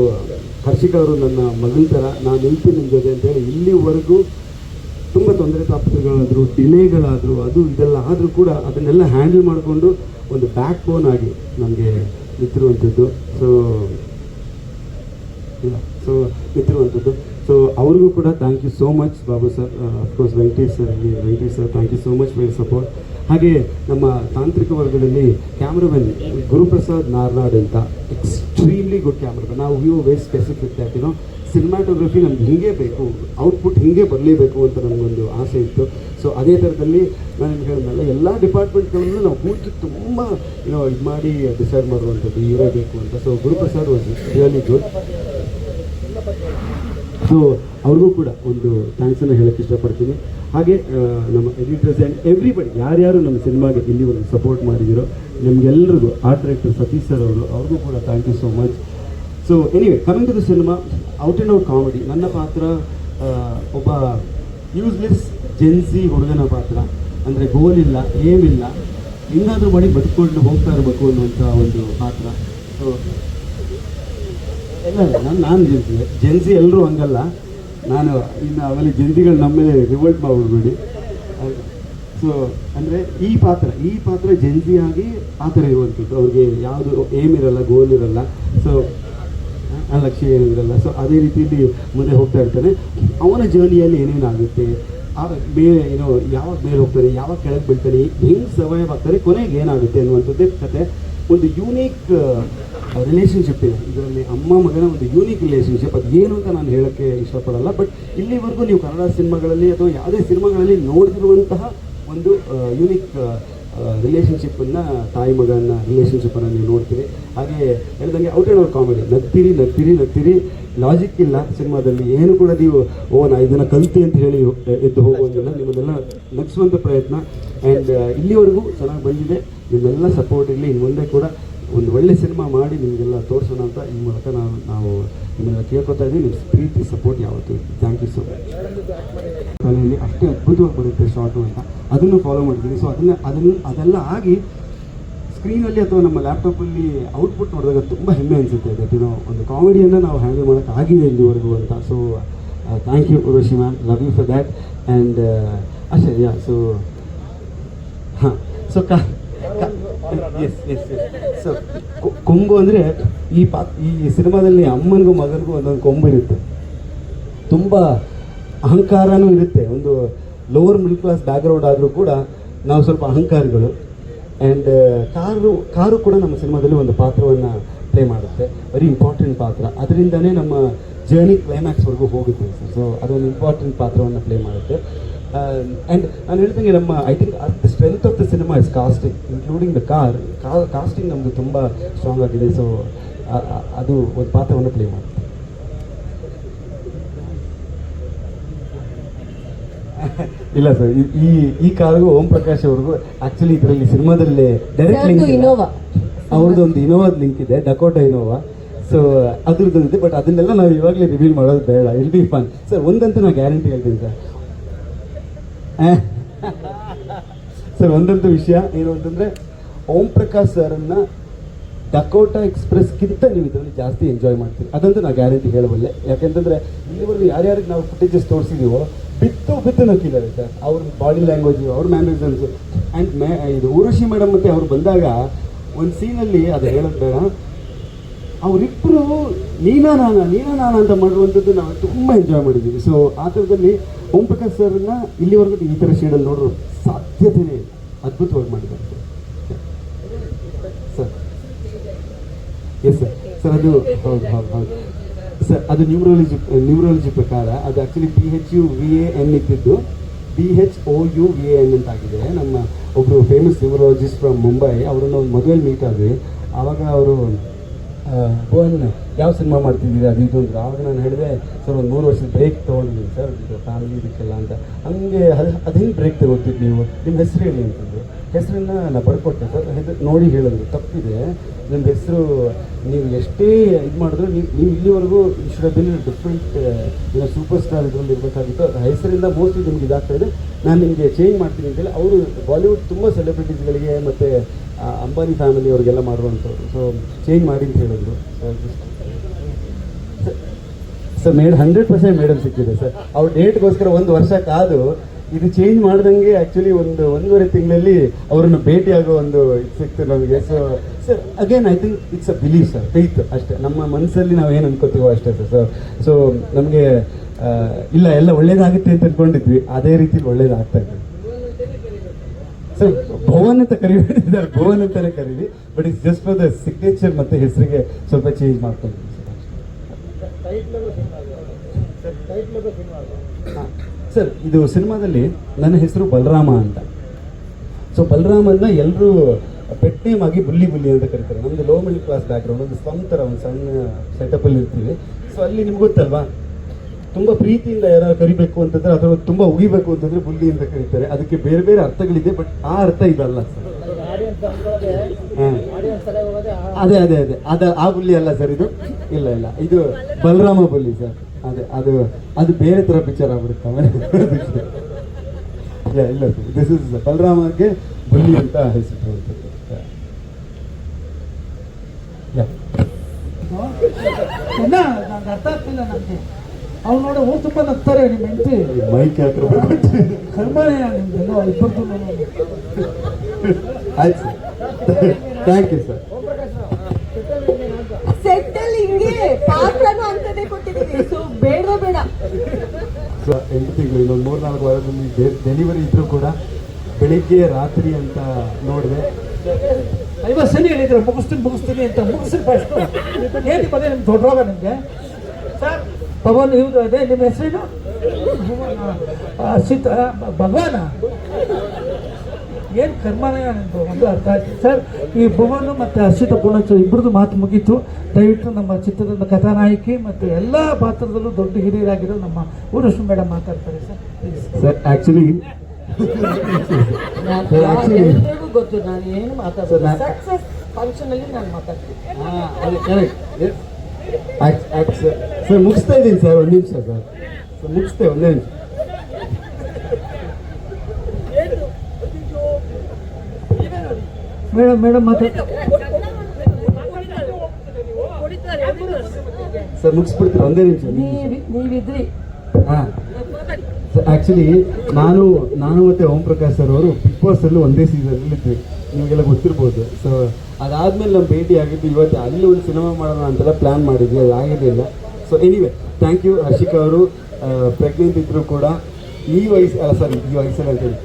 ಹರ್ಷಿಕಾ ಅವರು ನನ್ನ ಮಗನ ಥರ, ನಾನು ನಿಲ್ತೀನಿ ನಿಮ್ಮ ಜೊತೆ ಅಂತೇಳಿ. ಇಲ್ಲಿವರೆಗೂ ತುಂಬ ತೊಂದರೆ ತಾಪತ್ರೆಗಳಾದರೂ, ಡಿಲೇಗಳಾದರೂ, ಅದು ಇದೆಲ್ಲ ಆದರೂ ಕೂಡ ಅದನ್ನೆಲ್ಲ ಹ್ಯಾಂಡಲ್ ಮಾಡಿಕೊಂಡು ಒಂದು ಬ್ಯಾಕ್ ಬೋನ್ ಆಗಿ ನಮಗೆ ನಿಂತಿರುವಂಥದ್ದು. ಸೊ ಅವ್ರಿಗೂ ಕೂಡ thank you so much Babu sir. Of course Venkatesh sir thank you so much for support. ಹಾಗೆ ನಮ್ಮ ತಾಂತ್ರಿಕ ವರ್ಗದಲ್ಲಿ ಕ್ಯಾಮ್ರಾಮನ್ ಗುರುಪ್ರಸಾದ್ ನಾರ್ನಾಡ್ ಅಂತ, ಎಕ್ಸ್ಟ್ರೀಮ್ಲಿ ಗುಡ್ ಕ್ಯಾಮ್ರಾಮನ್. ನಾವು ವೆರಿ ಸ್ಪೆಸಿಫಿಕ್ ದ್ಯಾಟ್ ಸಿನಿಮಾಟೋಗ್ರಫಿ ನಮ್ಗೆ ಹೀಗೆ ಬೇಕು, ಔಟ್ಪುಟ್ ಹೀಗೆ ಬರಲೇಬೇಕು ಅಂತ ನನಗೊಂದು ಆಸೆ ಇತ್ತು. ಸೊ ಅದೇ ಥರದಲ್ಲಿ ನಾನು ನಿಮ್ಗೆ ಹೇಳಿದ್ಮೇಲೆ ಎಲ್ಲ ಡಿಪಾರ್ಟ್ಮೆಂಟ್ಗಳನ್ನು ನಾವು ಕೂತು ತುಂಬ ಇದು ಮಾಡಿ ಡಿಸೈಡ್ ಮಾಡುವಂಥದ್ದು ಇವರೇ ಬೇಕು ಅಂತ. So Guruprasad was really good. So ಅವ್ರಿಗೂ ಕೂಡ ಒಂದು ಥ್ಯಾಂಕ್ಸನ್ನು ಹೇಳೋಕ್ಕೆ ಇಷ್ಟಪಡ್ತೀನಿ. ಹಾಗೆ ನಮ್ಮ ಎಡಿಟರ್ಸ್ ಆ್ಯಂಡ್ ಎವ್ರಿಬಡಿ, ಯಾರ್ಯಾರು ನಮ್ಮ ಸಿನಿಮಾಗೆ ಇಲ್ಲಿವರೆಗೂ ಸಪೋರ್ಟ್ ಮಾಡಿದಿರೋ ನಮಗೆಲ್ಲರಿಗೂ, ಆರ್ಟ್ ಡೈರೆಕ್ಟರ್ ಸತೀಶ್ ಸರ್ ಅವ್ರಿಗೂ ಕೂಡ thank you so much. So anyway, coming to the cinema, out and out comedy. ನನ್ನ ಪಾತ್ರ ಒಬ್ಬ ಯೂಸ್ಲೆಸ್ ಜೆನ್ಸಿ ಹುಡುಗನ ಪಾತ್ರ. ಅಂದರೆ ಗೋಲ್ ಇಲ್ಲ, ಏಮಿಲ್ಲ, ಹಿಂಗಾದರೂ ಮಾಡಿ ಬದುಕೊಂಡು ಹೋಗ್ತಾ ಇರಬೇಕು ಅನ್ನುವಂಥ ಒಂದು ಪಾತ್ರ. ಸೊ ಇಲ್ಲ ನಾನು ಜೆನ್ಸಿ ಎಲ್ಲರೂ ಹಂಗಲ್ಲ. ನಾನು ಇನ್ನು ಆಮೇಲೆ ಜೆನ್ಸಿಗಳು ನಮ್ಮ ಮೇಲೆ ರಿವೋಲ್ಟ್ ಮಾಡ್ಬಿಡ್ಬೇಡಿ. ಸೊ ಅಂದರೆ ಈ ಪಾತ್ರ ಜೆನ್ಸಿಯಾಗಿ ಆ ಥರ ಇರುವಂಥದ್ದು. ಅವ್ರಿಗೆ ಯಾವುದು ಏಮ್ ಇರಲ್ಲ, ಗೋಲ್ ಇರಲ್ಲ, ಸೊ ಲಕ್ಷ್ಯ ಏನೂ ಇರಲ್ಲ. ಸೊ ಅದೇ ರೀತಿಯಲ್ಲಿ ಮುಂದೆ ಹೋಗ್ತಾ ಇರ್ತಾನೆ. ಅವನ ಜರ್ನಿಯಲ್ಲಿ ಏನೇನಾಗುತ್ತೆ, ಮೇಲೆ ಯಾವಾಗ ಮೇಲೆ ಹೋಗ್ತಾನೆ, ಯಾವಾಗ ಕೆಳಗೆ ಬೀಳ್ತಾನೆ, ಹೆಂಗೆ ಸರ್ವೈವ್ ಆಗ್ತಾರೆ, ಕೊನೆಗೆ ಏನಾಗುತ್ತೆ ಅನ್ನುವಂಥದ್ದೇ ಕತೆ. ಒಂದು ಯೂನಿಕ್ ರಿಲೇಷನ್ಶಿಪ್ ಇದೆ ಇದರಲ್ಲಿ, ಅಮ್ಮ ಮಗನ ಒಂದು ಯೂನಿಕ್ ರಿಲೇಷನ್ಶಿಪ್. ಅದು ಏನು ಅಂತ ನಾನು ಹೇಳೋಕ್ಕೆ ಇಷ್ಟಪಡಲ್ಲ. ಬಟ್ ಇಲ್ಲಿವರೆಗೂ ನೀವು ಕನ್ನಡ ಸಿನಿಮಾಗಳಲ್ಲಿ ಅಥವಾ ಯಾವುದೇ ಸಿನಿಮಾಗಳಲ್ಲಿ ನೋಡಿದಿರುವಂತಹ ಒಂದು ಯೂನಿಕ್ ರಿಲೇಷನ್ಶಿಪ್ಪನ್ನು, ತಾಯಿ ಮಗನ ರಿಲೇಷನ್ಶಿಪ್ಪನ್ನು ನೀವು ನೋಡ್ತೀರಿ. ಹಾಗೆ ಹೇಳಿದಂಗೆ ಔಟ್ ಆ್ಯಂಡ್ ಔಟ್ ಕಾಮಿಡಿ. ನಗ್ತೀರಿ. ಲಾಜಿಕ್ ಇಲ್ಲ ಸಿನಿಮಾದಲ್ಲಿ ಏನು ಕೂಡ. ನೀವು ನಾ ಇದನ್ನು ಕಲಿತೆ ಅಂತ ಹೇಳಿ ಎದ್ದು ಹೋಗುವಂಗಿಲ್ಲ. ನಿಮ್ಮನ್ನೆಲ್ಲ ನಗಿಸುವಂಥ ಪ್ರಯತ್ನ. ಆ್ಯಂಡ್ ಇಲ್ಲಿವರೆಗೂ ಚೆನ್ನಾಗಿ ಬಂದಿದೆ. ನಿಮ್ಮೆಲ್ಲ ಸಪೋರ್ಟ್ ಇರಲಿ. ಇನ್ನು ಮುಂದೆ ಕೂಡ ಒಂದು ಒಳ್ಳೆ ಸಿನಿಮಾ ಮಾಡಿ ನಿಮಗೆಲ್ಲ ತೋರಿಸೋಣ ಅಂತ ಈ ಮೂಲಕ ನಾವು ನಿಮ್ಮೆಲ್ಲ ಕೇಳ್ಕೊತಾ ಇದ್ದೀವಿ. ನಿಮ್ಮ ಪ್ರೀತಿ ಸಪೋರ್ಟ್ ಯಾವತ್ತೂ. Thank you so much. ಕಲೆಯಲ್ಲಿ ಅಷ್ಟೇ ಅದ್ಭುತವಾಗಿ ಬರುತ್ತೆ ಶಾರ್ಟು ಅಂತ, ಅದನ್ನು ಫಾಲೋ ಮಾಡ್ತೀನಿ. ಸೊ ಅದೆಲ್ಲ ಆಗಿ ಸ್ಕ್ರೀನಲ್ಲಿ ಅಥವಾ ನಮ್ಮ ಲ್ಯಾಪ್ಟಾಪಲ್ಲಿ ಔಟ್ಪುಟ್ ನೋಡಿದಾಗ ತುಂಬ ಹೆಮ್ಮೆ ಅನಿಸುತ್ತೆ. ದಟ್ ಒಂದು ಕಾಮಿಡಿಯನ್ನು ನಾವು ಹ್ಯಾಂಡಲ್ ಮಾಡೋಕ್ಕಾಗಿದೆ ಇಲ್ಲಿವರೆಗೂ ಅಂತ. So thank you Urvashi ma'am, love you for that. And ಅಷ್ಟೇ. ಸೊ ಹಾಂ, ಸೊ ಎಸ್. ಸೊ ಕೊಂಬು ಅಂದರೆ ಈ ಸಿನಿಮಾದಲ್ಲಿ ಅಮ್ಮನಿಗೂ ಮಗನಿಗೂ ಒಂದೊಂದು ಕೊಂಬು ಇರುತ್ತೆ. ತುಂಬ ಅಹಂಕಾರನೂ ಇರುತ್ತೆ. ಒಂದು ಲೋವರ್ ಮಿಡಲ್ ಕ್ಲಾಸ್ ಬ್ಯಾಕ್ಗ್ರೌಂಡ್ ಆದರೂ ಕೂಡ ನಾವು ಸ್ವಲ್ಪ ಅಹಂಕಾರಿಗಳು. ಆ್ಯಂಡ್ ಕಾರು ಕೂಡ ನಮ್ಮ ಸಿನಿಮಾದಲ್ಲಿ ಒಂದು ಪಾತ್ರವನ್ನು ಪ್ಲೇ ಮಾಡುತ್ತೆ, ವೆರಿ ಇಂಪಾರ್ಟೆಂಟ್ ಪಾತ್ರ. ಅದರಿಂದನೇ ನಮ್ಮ ಜರ್ನಿ ಕ್ಲೈಮ್ಯಾಕ್ಸ್ವರೆಗೂ ಹೋಗುತ್ತೆ ಸರ್. ಸೊ ಅದೊಂದು ಇಂಪಾರ್ಟೆಂಟ್ ಪಾತ್ರವನ್ನು ಪ್ಲೇ ಮಾಡುತ್ತೆ. ಆ್ಯಂಡ್ ನಾನು ಹೇಳ್ದಂಗೆ ನಮ್ಮ I think the strength of the cinema is casting, including the casting ನಮ್ಮದು ತುಂಬ ಸ್ಟ್ರಾಂಗ್ ಆಗಿದೆ. ಸೊ ಅದು ಒಂದು ಪಾತ್ರವನ್ನು ಪ್ಲೇ ಮಾಡುತ್ತೆ. ಇಲ್ಲ ಸರ್, ಈ ಕಾರಿಗೂ ಓಂ ಪ್ರಕಾಶ್ ಅವ್ರಿಗೂ ಆ್ಯಕ್ಚುಲಿ ಇದರಲ್ಲಿ ಸಿನಿಮಾದಲ್ಲಿ ಡೈರೆಕ್ಟ್ ಲಿಂಕ್ ಇನೋವಾ, ಅವ್ರದ್ದೊಂದು ಇನೋವಾದ ಲಿಂಕ್ ಇದೆ, ಡಕೋಟಾ ಇನೋವಾ. ಸೊ ಅದ್ರದ್ದು ಇದೆ. ಬಟ್ ಅದನ್ನೆಲ್ಲ ನಾವು ಇವಾಗಲೇ ರಿವೀಲ್ ಮಾಡೋದು ಬೇಡ. ಇಲ್ ಬಿ ಫನ್ ಸರ್. ಒಂದಂತೂ ನಾನು ಗ್ಯಾರಂಟಿ ಹೇಳ್ತೀನಿ ಸರ್ ಒಂದಂತೂ ವಿಷಯ ಏನು ಅಂತಂದರೆ, ಓಂ ಪ್ರಕಾಶ್ ಸರನ್ನು ಡಕೋಟಾ ಎಕ್ಸ್ಪ್ರೆಸ್ಗಿಂತ ನೀವು ಇದರಲ್ಲಿ ಜಾಸ್ತಿ ಎಂಜಾಯ್ ಮಾಡ್ತೀರಿ, ಅದಂತೂ ನಾನು ಗ್ಯಾರಂಟಿ ಹೇಳಬಲ್ಲೆ. ಯಾಕೆಂತಂದರೆ ಇಲ್ಲಿವರೆಗೂ ಯಾರ್ಯಾರಿಗೆ ನಾವು ಫುಟೇಜಸ್ ತೋರಿಸಿದೀವೋ ಬಿತ್ತು ನಕ್ಕಿದ್ದಾರೆ ಸರ್. ಅವ್ರ ಬಾಡಿ ಲ್ಯಾಂಗ್ವೇಜು, ಅವ್ರ ಮ್ಯಾನರಿಸಮ್ಸು. ಆ್ಯಂಡ್ ಇದು ಊರ್ವಶಿ ಮೇಡಮ್ ಮತ್ತು ಅವ್ರು ಬಂದಾಗ ಒಂದು ಸೀನಲ್ಲಿ ಅದು ಹೇಳೋದು ಬೇಡ, ಅವರಿಬ್ಬರು ನೀನಾ ನಾನಾ ಅಂತ ಮಾಡುವಂಥದ್ದು ನಾವು ತುಂಬ ಎಂಜಾಯ್ ಮಾಡಿದ್ದೀವಿ. ಸೊ ಆ ಥರದಲ್ಲಿ ಓಂ ಪ್ರಕಾಶ್ ಸರ್ನ ಇಲ್ಲಿವರೆಗೂ ಈ ಥರ ಶೇಡಲ್ಲಿ ನೋಡೋ ಸಾಧ್ಯತೆಯೇ ಇಲ್ಲ. ಅದ್ಭುತವಾಗಿ ಮಾಡಿದ್ದಾರೆ ಸರ್. Yes sir. ಸರ್ ಅದು ಹೌದು ಸರ್, ಅದು ನ್ಯೂಮರಾಲಜಿ ಪ್ರಕಾರ ಅದು ಆ್ಯಕ್ಚುಲಿ PHUVAN ಇದ್ದಿದ್ದು BHOUVAN ಅಂತ ಆಗಿದೆ. ನಮ್ಮ ಒಬ್ಬರು ಫೇಮಸ್ ನ್ಯೂಮರಾಲಜಿಸ್ಟ್ ಫ್ರಮ್ ಮುಂಬೈ, ಅವರನ್ನು ಒಂದು ಮದುವೆಯಲ್ಲಿ ಮೀಟ್ ಆದ್ವಿ. ಆವಾಗ ಅವರು ಭುವನ್ ಯಾವ ಸಿನಿಮಾ ಮಾಡ್ತಿದ್ದೀರಿ ಅದು ಇದು ಅಂದರು. ಆವಾಗ ನಾನು ಹೇಳಿದೆ ಸರ್ ಒಂದು 3 ವರ್ಷದ ಬ್ರೇಕ್ ತೊಗೊಂಡಿದ್ದೀನಿ ಸರ್, ಇದು ಫ್ಯಾಮಿಲಿ ಇದಕ್ಕೆಲ್ಲ ಅಂತ. ಹಂಗೆ ಅದು ಹೆಂಗೆ ಬ್ರೇಕ್ ತಗೋತಿದ್ದು ನೀವು, ನಿಮ್ಮ ಹೆಸರು ಹೇಳಿ ಅಂತಂದರು. ಹೆಸರನ್ನ ನಾನು ಬರ್ಕೊಟ್ಟೆ ಸರ್. ನೋಡಿ ಹೇಳಿದ್ರು ತಪ್ಪಿದೆ, ನಿಮ್ಮ ಹೆಸರು ನೀವು ಎಷ್ಟೇ ಇದು ಮಾಡಿದ್ರು ನೀವು ಇಲ್ಲಿವರೆಗೂ should bin different super star ಇದರಲ್ಲಿ ಇರಬೇಕಾಗಿತ್ತು. ಹೆಸರಿಂದ ಮೋಸ್ಟ್ಲಿ ನಿಮ್ಗೆ ಇದಾಗ್ತಾ ಇದೆ, ನಾನು ನಿಮಗೆ ಚೇಂಜ್ ಮಾಡ್ತೀನಿ ಅಂತೇಳಿ ಅವರು ಬಾಲಿವುಡ್ ತುಂಬ ಸೆಲೆಬ್ರಿಟೀಸ್ಗಳಿಗೆ ಮತ್ತು ಅಂಬಾನಿ ಫ್ಯಾಮಿಲಿ ಅವ್ರಿಗೆಲ್ಲ ಮಾಡುವಂಥವ್ರು. ಸೊ ಚೇಂಜ್ ಮಾಡಿ ಅಂತ ಹೇಳಿದ್ರು ಸರ್. 100% ಮೇಡಮ್ ಸಿಕ್ಕಿದೆ ಸರ್. ಅವ್ರ ಡೇಟ್ಗೋಸ್ಕರ 1 ವರ್ಷ ಕಾದು ಇದು ಚೇಂಜ್ ಮಾಡ್ದಂಗೆ ಆ್ಯಕ್ಚುಲಿ 1.5 ತಿಂಗಳಲ್ಲಿ ಅವರನ್ನು ಭೇಟಿಯಾಗೋ ಒಂದು ಇದು ಸಿಕ್ತು ನಮಗೆ. So sir again I think it's a believe sir, faith ಅಷ್ಟೇ. ನಮ್ಮ ಮನಸ್ಸಲ್ಲಿ ನಾವು ಏನು ಅನ್ಕೋತೀವೋ ಅಷ್ಟೇ ಸರ್. ಸೊ ನಮಗೆ ಇಲ್ಲ ಎಲ್ಲ ಒಳ್ಳೇದಾಗುತ್ತೆ ಅಂತ ಅಂದ್ಕೊಂಡಿದ್ವಿ, ಅದೇ ರೀತಿ ಒಳ್ಳೇದಾಗ್ತಾ ಇದೆ ಸರ್. ಭುವನ್ ಅಂತ ಕರಿಬೇಕಿದ್ದಾರೆ, ಭುವನ್ ಅಂತಾನೆ ಕರೀರಿ, but it's just for the signature ಮತ್ತು ಹೆಸರಿಗೆ ಸ್ವಲ್ಪ ಚೇಂಜ್ ಮಾಡ್ಕೊಂಡಿದ್ವಿ ಸರ್. ಇದು ಸಿನಿಮಾದಲ್ಲಿ ನನ್ನ ಹೆಸರು ಬಲರಾಮ ಅಂತ. ಸೊ ಬಲರಾಮನ್ನ ಎಲ್ಲರೂ ಪೆಟ್ ನೇಮ್ ಆಗಿ ಬುಲ್ಲಿ ಅಂತ ಕರೀತಾರೆ. ನಮ್ಮದು ಲೋ ಮಿಡಲ್ ಕ್ಲಾಸ್ ಬ್ಯಾಕ್ಗ್ರೌಂಡ್, ಒಂದು ಸ್ಲಮ್ ಥರ ಒಂದು ಸಣ್ಣ ಸೆಟಪಲ್ಲಿ ಇರ್ತೀವಿ. ಸೊ ಅಲ್ಲಿ ನಿಮ್ಗೆ ಗೊತ್ತಲ್ವಾ, ತುಂಬ ಪ್ರೀತಿಯಿಂದ ಯಾರು ಕರಿಬೇಕು ಅಂತಂದ್ರೆ ಅಥವಾ ತುಂಬ ಉಗಿಬೇಕು ಅಂತಂದ್ರೆ ಬುಲ್ಲಿ ಅಂತ ಕರೀತಾರೆ. ಅದಕ್ಕೆ ಬೇರೆ ಬೇರೆ ಅರ್ಥಗಳಿದೆ, ಬಟ್ ಆ ಅರ್ಥ ಇದಲ್ಲ ಸರ್. ಅದೇ ಆ ಬುಲ್ಲಿ ಅಲ್ಲ ಸರ್, ಇದು ಇಲ್ಲ ಇದು ಬಲರಾಮ ಬುಲ್ಲಿ ಸರ್. ಅದು ಬೇರೆ ಥರ ಪಿಕ್ಚರ್ ಆಗ್ಬಿಡುತ್ತೆ ಆಮೇಲೆ. ಇಲ್ಲ ಸರ್, ದಿಸ್ ಇಸ್ ಬಲರಾಮಗೆ ಬುಲ್ಲಿ ಅಂತ ಹೆಸರು. ನಂಗೆ ಅರ್ಥ ಆಗ್ತಿಲ್ಲ ನನಗೆ. ಅವ್ನು ನೋಡಿ ಊರು ತುಂಬ ನಗ್ತಾರೆ ನಿಮ್ಮ ಹೆಂಡತಿ. ಮೈಕ್ ಯಾಕೆ ಕರ್ಮಣೆ ನಿಮ್ದೆಲ್ಲ ಇಬ್ಬರು. ಆಯ್ತು ಸರ್, ಥ್ಯಾಂಕ್ ಯು ಸರ್. ಸೆಟ್ಟಲ್ಲಿ ಹಿಂಗೆ ಪಾತ್ರನೂ ಅಂತದೇ ಕೊಟ್ಟಿದ್ದೀವಿ, ಸೊ ಬೇಡ 8 ತಿಂಗಳು ಇನ್ನೊಂದು 3-4 ವಾರದಲ್ಲಿ ಡೆಲಿವರಿ ಇದ್ರೂ ಕೂಡ ಬೆಳಿಗ್ಗೆ ರಾತ್ರಿ ಅಂತ ನೋಡಿದೆ. 50 ಸಲ ಹೇಳಿದ್ರೆ ಮುಗಿಸ್ತೀನಿ ಅಂತ ಮುಗಿಸಿದ ಫಸ್ಟು ಏನು ಬಂದೆ ನಿಮ್ಗೆ ದೊಡ್ಡ ರೋಗ ನಿಮಗೆ ಸರ್. ಪವನ್ ಇವ್ರು ಅದೇ ನಿಮ್ಮ ಹೆಸರೇನು? ಭಗವಾನ ಏನು ಕರ್ಮನಯ ನಿಮ್ಮದು ಒಂದು ಅರ್ಥ ಆಯ್ತು ಸರ್. ಈ ಭುವನು ಮತ್ತು ಹರ್ಷಿತಾ ಪೂರ್ಣಚಂದ್ರ ಇಬ್ಬರದು ಮಾತು ಮುಗೀತು. ದಯವಿಟ್ಟು ನಮ್ಮ ಚಿತ್ರದ ಕಥಾನಾಯಕಿ ಮತ್ತು ಎಲ್ಲ ಪಾತ್ರದಲ್ಲೂ ದೊಡ್ಡ ಹಿರಿಯರಾಗಿರೋ ನಮ್ಮ ಊರ್ವಶಿ ಮೇಡಮ್ ಮಾತಾಡ್ತಾರೆ ಸರ್. ಸರ್ ಆ್ಯಕ್ಚುಲಿ ಎಲ್ರಿಗೂ ಗೊತ್ತು ನಾನು ಏನು ಮಾತಾಡ್ತೀನಿ. ಸಕ್ಸಸ್ ಫಂಕ್ಷನಲ್ಲಿ ನಾನು ಮಾತಾಡ್ತೀನಿ. ಸರ್ ಮುಗಿಸ್ತಾ ಇದ್ದೀನಿ ಸರ್, 1 ನಿಮಿಷ ಸರ್. ಮುಗಿಸ್ತೇ 1 ನಿಮಿಷ. ಮೇಡಮ್ ಮಾತಾಡ್ತಾರೆ ಸರ್, ಮುಗಿಸ್ಬಿಡ್ತೀವಿ 1 ನಿಮಿಷ. ನೀವಿದ್ರಿ ಹಾಂ ಸರ್, ಆ್ಯಕ್ಚುಲಿ ನಾನು ಮತ್ತು ಓಂ ಪ್ರಕಾಶ್ ಸರ್ ಅವರು ಬಿಗ್ ಬಾಸಲ್ಲೂ ಒಂದೇ ಸೀಸನಲ್ಲಿ ಇದ್ವಿ, ನಿಮಗೆಲ್ಲ ಗೊತ್ತಿರ್ಬೋದು. ಸೊ ಅದಾದಮೇಲೆ ನಮ್ಮ ಭೇಟಿ ಆಗಿದ್ದು ಇವತ್ತು ಅಲ್ಲಿ ಒಂದು ಸಿನಿಮಾ ಮಾಡೋಣ ಅಂತೆಲ್ಲ ಪ್ಲ್ಯಾನ್ ಮಾಡಿದ್ವಿ, ಅದು ಆಗಿರಲಿಲ್ಲ. So anyway thank you Harshika ಅವರು. ಪ್ರೆಗ್ನೆಂಟ್ ಇದ್ದರೂ ಕೂಡ ಈ ವಯಸ್ಸಲ್ಲಿ ಅಂತ ಹೇಳಿ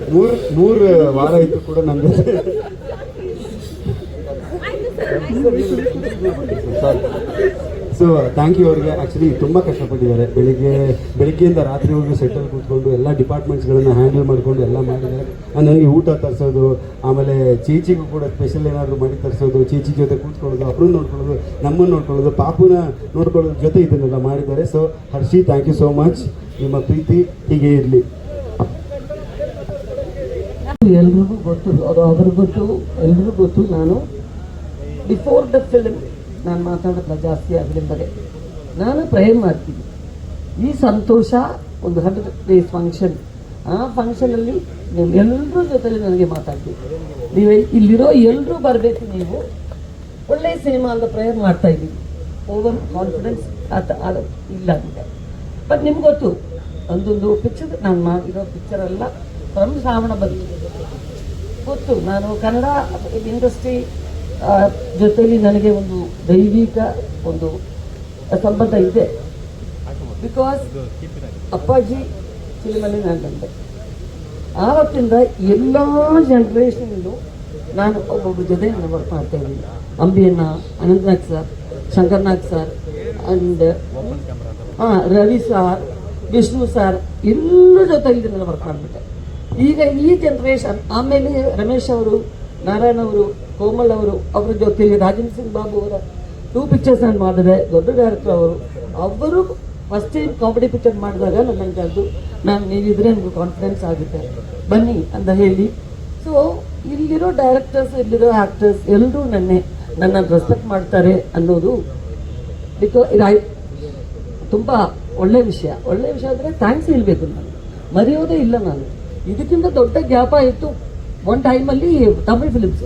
100 ವಾರ ಇದ್ದರೂ ಕೂಡ ನಮ್ಮ ಜೊತೆ ಸೊ ಥ್ಯಾಂಕ್ ಯು ಅವ್ರಿಗೆ. ಆ್ಯಕ್ಚುಲಿ ತುಂಬ ಕಷ್ಟಪಟ್ಟಿದ್ದಾರೆ. ಬೆಳಿಗ್ಗೆಯಿಂದ ರಾತ್ರಿವರೆಗೂ ಸೆಟ್ಟಲ್ಲಿ ಕೂತ್ಕೊಂಡು ಎಲ್ಲ ಡಿಪಾರ್ಟ್ಮೆಂಟ್ಸ್ಗಳನ್ನು ಹ್ಯಾಂಡಲ್ ಮಾಡಿಕೊಂಡು ಎಲ್ಲ ಮಾಡಿದ್ದಾರೆ. ನನಗೆ ಊಟ ತರಿಸೋದು, ಆಮೇಲೆ ಚೀಚಿಗೂ ಕೂಡ ಸ್ಪೆಷಲ್ ಏನಾದರೂ ಮಾಡಿ ತರಿಸೋದು, ಚೀಚಿ ಜೊತೆ ಕೂತ್ಕೊಳ್ಳೋದು, ಅವ್ರನ್ನ ನೋಡ್ಕೊಳ್ಳೋದು, ನಮ್ಮನ್ನು ನೋಡ್ಕೊಳ್ಳೋದು, ಪಾಪುನ ನೋಡ್ಕೊಳ್ಳೋದು ಜೊತೆ ಇದನ್ನೆಲ್ಲ ಮಾಡಿದ್ದಾರೆ. So Harshi thank you so much. ನಿಮ್ಮ ಪ್ರೀತಿ ಹೀಗೆ ಇರಲಿ. ಎಲ್ರಿಗೂ ಗೊತ್ತು, ಅದು ಅದ್ರ ಗೊತ್ತು, ಎಲ್ರಿಗೂ ಗೊತ್ತು. ನಾನು ಬಿಫೋರ್ ದ ಫಿಲ್ಮ್ ನಾನು ಮಾತಾಡೋಲ್ಲ ಜಾಸ್ತಿ ಅದ್ರ ಬಗ್ಗೆ. ನಾನು ಪ್ರೇಯರ್ ಮಾಡ್ತೀನಿ. ಈ ಸಂತೋಷ ಒಂದು 100 ಡೇಸ್ ಫಂಕ್ಷನ್, ಆ ಫಂಕ್ಷನಲ್ಲಿ ನೀವು ಎಲ್ಲರ ಜೊತೆಲಿ ನನಗೆ ಮಾತಾಡ್ತೀವಿ. ನೀವು ಇಲ್ಲಿರೋ ಎಲ್ಲರೂ ಬರಬೇಕು. ನೀವು ಒಳ್ಳೆ ಸಿನಿಮಾ ಅಂತ ಪ್ರೇಯರ್ ಮಾಡ್ತಾ ಇದ್ದೀವಿ. ಓವರ್ ಕಾನ್ಫಿಡೆನ್ಸ್ ಇಲ್ಲ ಅಂತ. ಬಟ್ ನಿಮ್ಗೆ ಗೊತ್ತು, ಒಂದೊಂದು ಪಿಕ್ಚರ್ ನಾನು ಮಾಡಿರೋ ಪಿಕ್ಚರ್ ಎಲ್ಲ ಫ್ರಮ್ ಶ್ರಾವಣ ಬಂದು ಗೊತ್ತು. ನಾನು ಕನ್ನಡ ಇಂಡಸ್ಟ್ರಿ ಜೊತೆಯಲ್ಲಿ ನನಗೆ ಒಂದು ದೈವಿಕ ಒಂದು ಸಂಬಂಧ ಇದೆ. ಬಿಕಾಸ್ ಅಪ್ಪಾಜಿ ಫಿಲ್ಮಲ್ಲಿ ನಾನು ಬಂದೆ. ಆವತ್ತಿಂದ ಎಲ್ಲ ಜನ್ರೇಷನ್ನಲ್ಲೂ ನಾನು ಒಬ್ಬೊಬ್ಬರ ಜೊತೆ ನಾನು ವರ್ಕ್ ಮಾಡ್ತಾ ಇದ್ದೀನಿ. ಅಂಬಿಯಣ್ಣ, Anantnag sir, Shankarnag sir, and Ravi sir, Vishnu sir, ಎಲ್ಲರ ಜೊತೆಯಲ್ಲಿ ನಾನು ವರ್ಕ್ ಮಾಡಿಬಿಟ್ಟೆ. ಈಗ ಈ ಜನ್ರೇಷನ್ ಆಮೇಲೆ ರಮೇಶ್ ಅವರು, ನಾರಾಯಣ್ ಅವರು, ಕೋಮಲ್ ಅವರು, ಅವರ ಜೊತೆಯಲ್ಲಿ ರಾಜೇಂದ್ರ ಸಿಂಗ್ ಬಾಬು ಅವರ 2 ಪಿಕ್ಚರ್ಸ್ ನಾನು ಮಾಡಿದೆ. ದೊಡ್ಡ ಡೈರೆಕ್ಟರ್ ಅವರು ಫಸ್ಟ್ ಟೈಮ್ ಕಾಮಿಡಿ ಪಿಕ್ಚರ್ ಮಾಡಿದಾಗ ನನಗೆ ಕರೆದು, ನಾನು ನೀವಿದ್ರೆ ನಿಮ್ಗೆ ಕಾನ್ಫಿಡೆನ್ಸ್ ಆಗುತ್ತೆ ಬನ್ನಿ ಅಂತ ಹೇಳಿ. ಸೊ ಇಲ್ಲಿರೋ ಡೈರೆಕ್ಟರ್ಸ್, ಇಲ್ಲಿರೋ ಆ್ಯಕ್ಟರ್ಸ್ ಎಲ್ಲರೂ ನನ್ನ ರೆಸ್ಪೆಕ್ಟ್ ಮಾಡ್ತಾರೆ ಅನ್ನೋದು ತುಂಬ ಒಳ್ಳೆ ವಿಷಯ. ಅಂದರೆ ಥ್ಯಾಂಕ್ಸ್ ಹೇಳಬೇಕು, ನಾನು ಮರೆಯೋದೇ ಇಲ್ಲ. ನಾನು ಇದಕ್ಕಿಂತ ದೊಡ್ಡ ಗ್ಯಾಪ್ ಆಯಿತು ಒಂದು ಟೈಮಲ್ಲಿ ತಮಿಳ್ ಫಿಲಿಮ್ಸ್,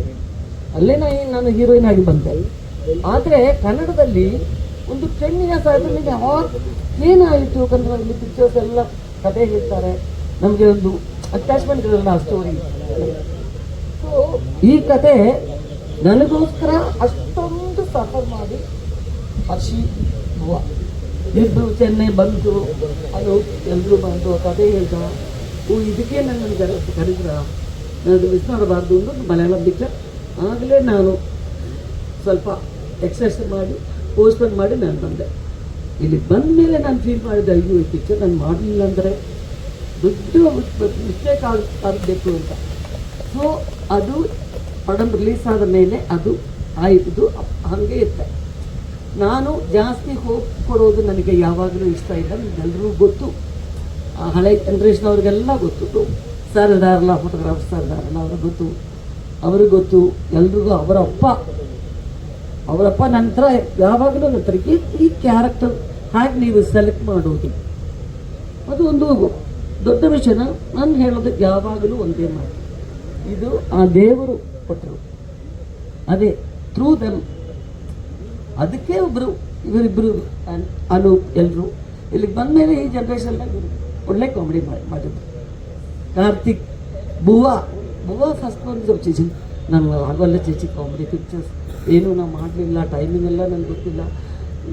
ಅಲ್ಲೇ ನಾನು ಹೀರೋಯಿನ್ ಆಗಿ ಬಂದೆ. ಆದರೆ ಕನ್ನಡದಲ್ಲಿ ಒಂದು 10 years ಆದಮೇಲೆ ಏನಾಯಿತು, ಕನ್ನಡದಲ್ಲಿ ಪಿಕ್ಚರ್ಸ್ ಎಲ್ಲ ಕಥೆ ಹೇಳ್ತಾರೆ, ನಮಗೆ ಒಂದು ಅಟ್ಯಾಚ್ಮೆಂಟ್ ಇರಲ್ಲ ಆ ಸ್ಟೋರಿ. ಸೊ ಈ ಕತೆ ನನಗೋಸ್ಕರ ಅಷ್ಟೊಂದು ಸಫರ್ ಮಾಡಿ ಹರ್ಷಿ ಹೂವ ಇಬ್ಬರು ಚೆನ್ನೈ ಬಂತು, ಅದು ಎಲ್ಲರೂ ಬಂದು ಕತೆ ಹೇಳ್ದ. ಇದಕ್ಕೆ ನನ್ನನ್ನು ಕರೆದ್ರ ನಾನು ಮಿಸ್ ಮಾಡಬಾರ್ದು ಅಂತ ಮಲಯಾಳಂ ಪಿಕ್ಚರ್ ಆಗಲೇ ನಾನು ಸ್ವಲ್ಪ ಎಕ್ಸರ್ಸೈಸ್ ಮಾಡಿ ಪೋಸ್ಟ್ಪೋನ್ ಮಾಡಿ ನಾನು ಬಂದೆ. ಇಲ್ಲಿ ಬಂದ ಮೇಲೆ ನಾನು ಫೀಲ್ ಮಾಡಿದೆ, ಅಯ್ಯೋ ಈ ಪಿಕ್ಚರ್ ನಾನು ಮಾಡಲಿಲ್ಲ ಅಂದರೆ ದೊಡ್ಡ ಮಿಸ್ಟೇಕ್ ಆಗಬೇಕು ಅಂತ. ಸೊ ಅದು ಪಡಮ್ ರಿಲೀಸ್ ಆದ ಮೇಲೆ ಅದು ಆಯಿತು. ಹಾಗೆ ಇರುತ್ತೆ. ನಾನು ಜಾಸ್ತಿ ಹೋಪ್ ಕೊಡೋದು ನನಗೆ ಯಾವಾಗಲೂ ಇಷ್ಟ ಇಲ್ಲ. ನಿಮ್ಗೆಲ್ರಿಗೂ ಗೊತ್ತು, ಹಳೆ ಜನ್ರೇಷನ್ ಅವ್ರಿಗೆಲ್ಲ ಗೊತ್ತು. ಸರ್ ಇದಾರಲ್ಲ, ಫೋಟೋಗ್ರಾಫರ್ ಸರ್ ಇದಾರಲ್ಲ, ಅವ್ರಿಗೆ ಗೊತ್ತು ಎಲ್ರಿಗೂ. ಅವರಪ್ಪ ನಂತರ ಯಾವಾಗಲೂ ನಂತರ ಈ ಕ್ಯಾರೆಕ್ಟರ್ ಹಾಗೆ ನೀವು ಸೆಲೆಕ್ಟ್ ಮಾಡೋದು ಅದು ಒಂದು ದೊಡ್ಡ ವಿಷಯನ. ನಾನು ಹೇಳೋದಕ್ಕೆ ಯಾವಾಗಲೂ ಒಂದೇ ಮಾತು, ಇದು ಆ ದೇವರು ಕೊಟ್ಟರು, ಅದೇ ಥ್ರೂ ದೆಮ್. ಅದಕ್ಕೆ ಇವರಿಬ್ಬರು ಅನೂಪ್ ಎಲ್ಲರೂ ಇಲ್ಲಿಗೆ ಬಂದ ಮೇಲೆ ಈ ಜನ್ರೇಷನ್ದಾಗ ಒಳ್ಳೆ ಕಾಮಿಡಿ ಮಾಡಿದ್ರು. ಕಾರ್ತಿಕ್, ಬುವಾ ಫಸ್ಟ್ ಒಂದು ಚೇಚಿ, ನಾನು ಆಗೋಲ್ಲ ಚೇಚಿ ಕಾಮಿಡಿ ಪಿಕ್ಚರ್ಸ್ ಏನು ನಾವು ಮಾಡಲಿಲ್ಲ, ಟೈಮಿಂಗ್ ಎಲ್ಲ ನನಗೆ ಗೊತ್ತಿಲ್ಲ.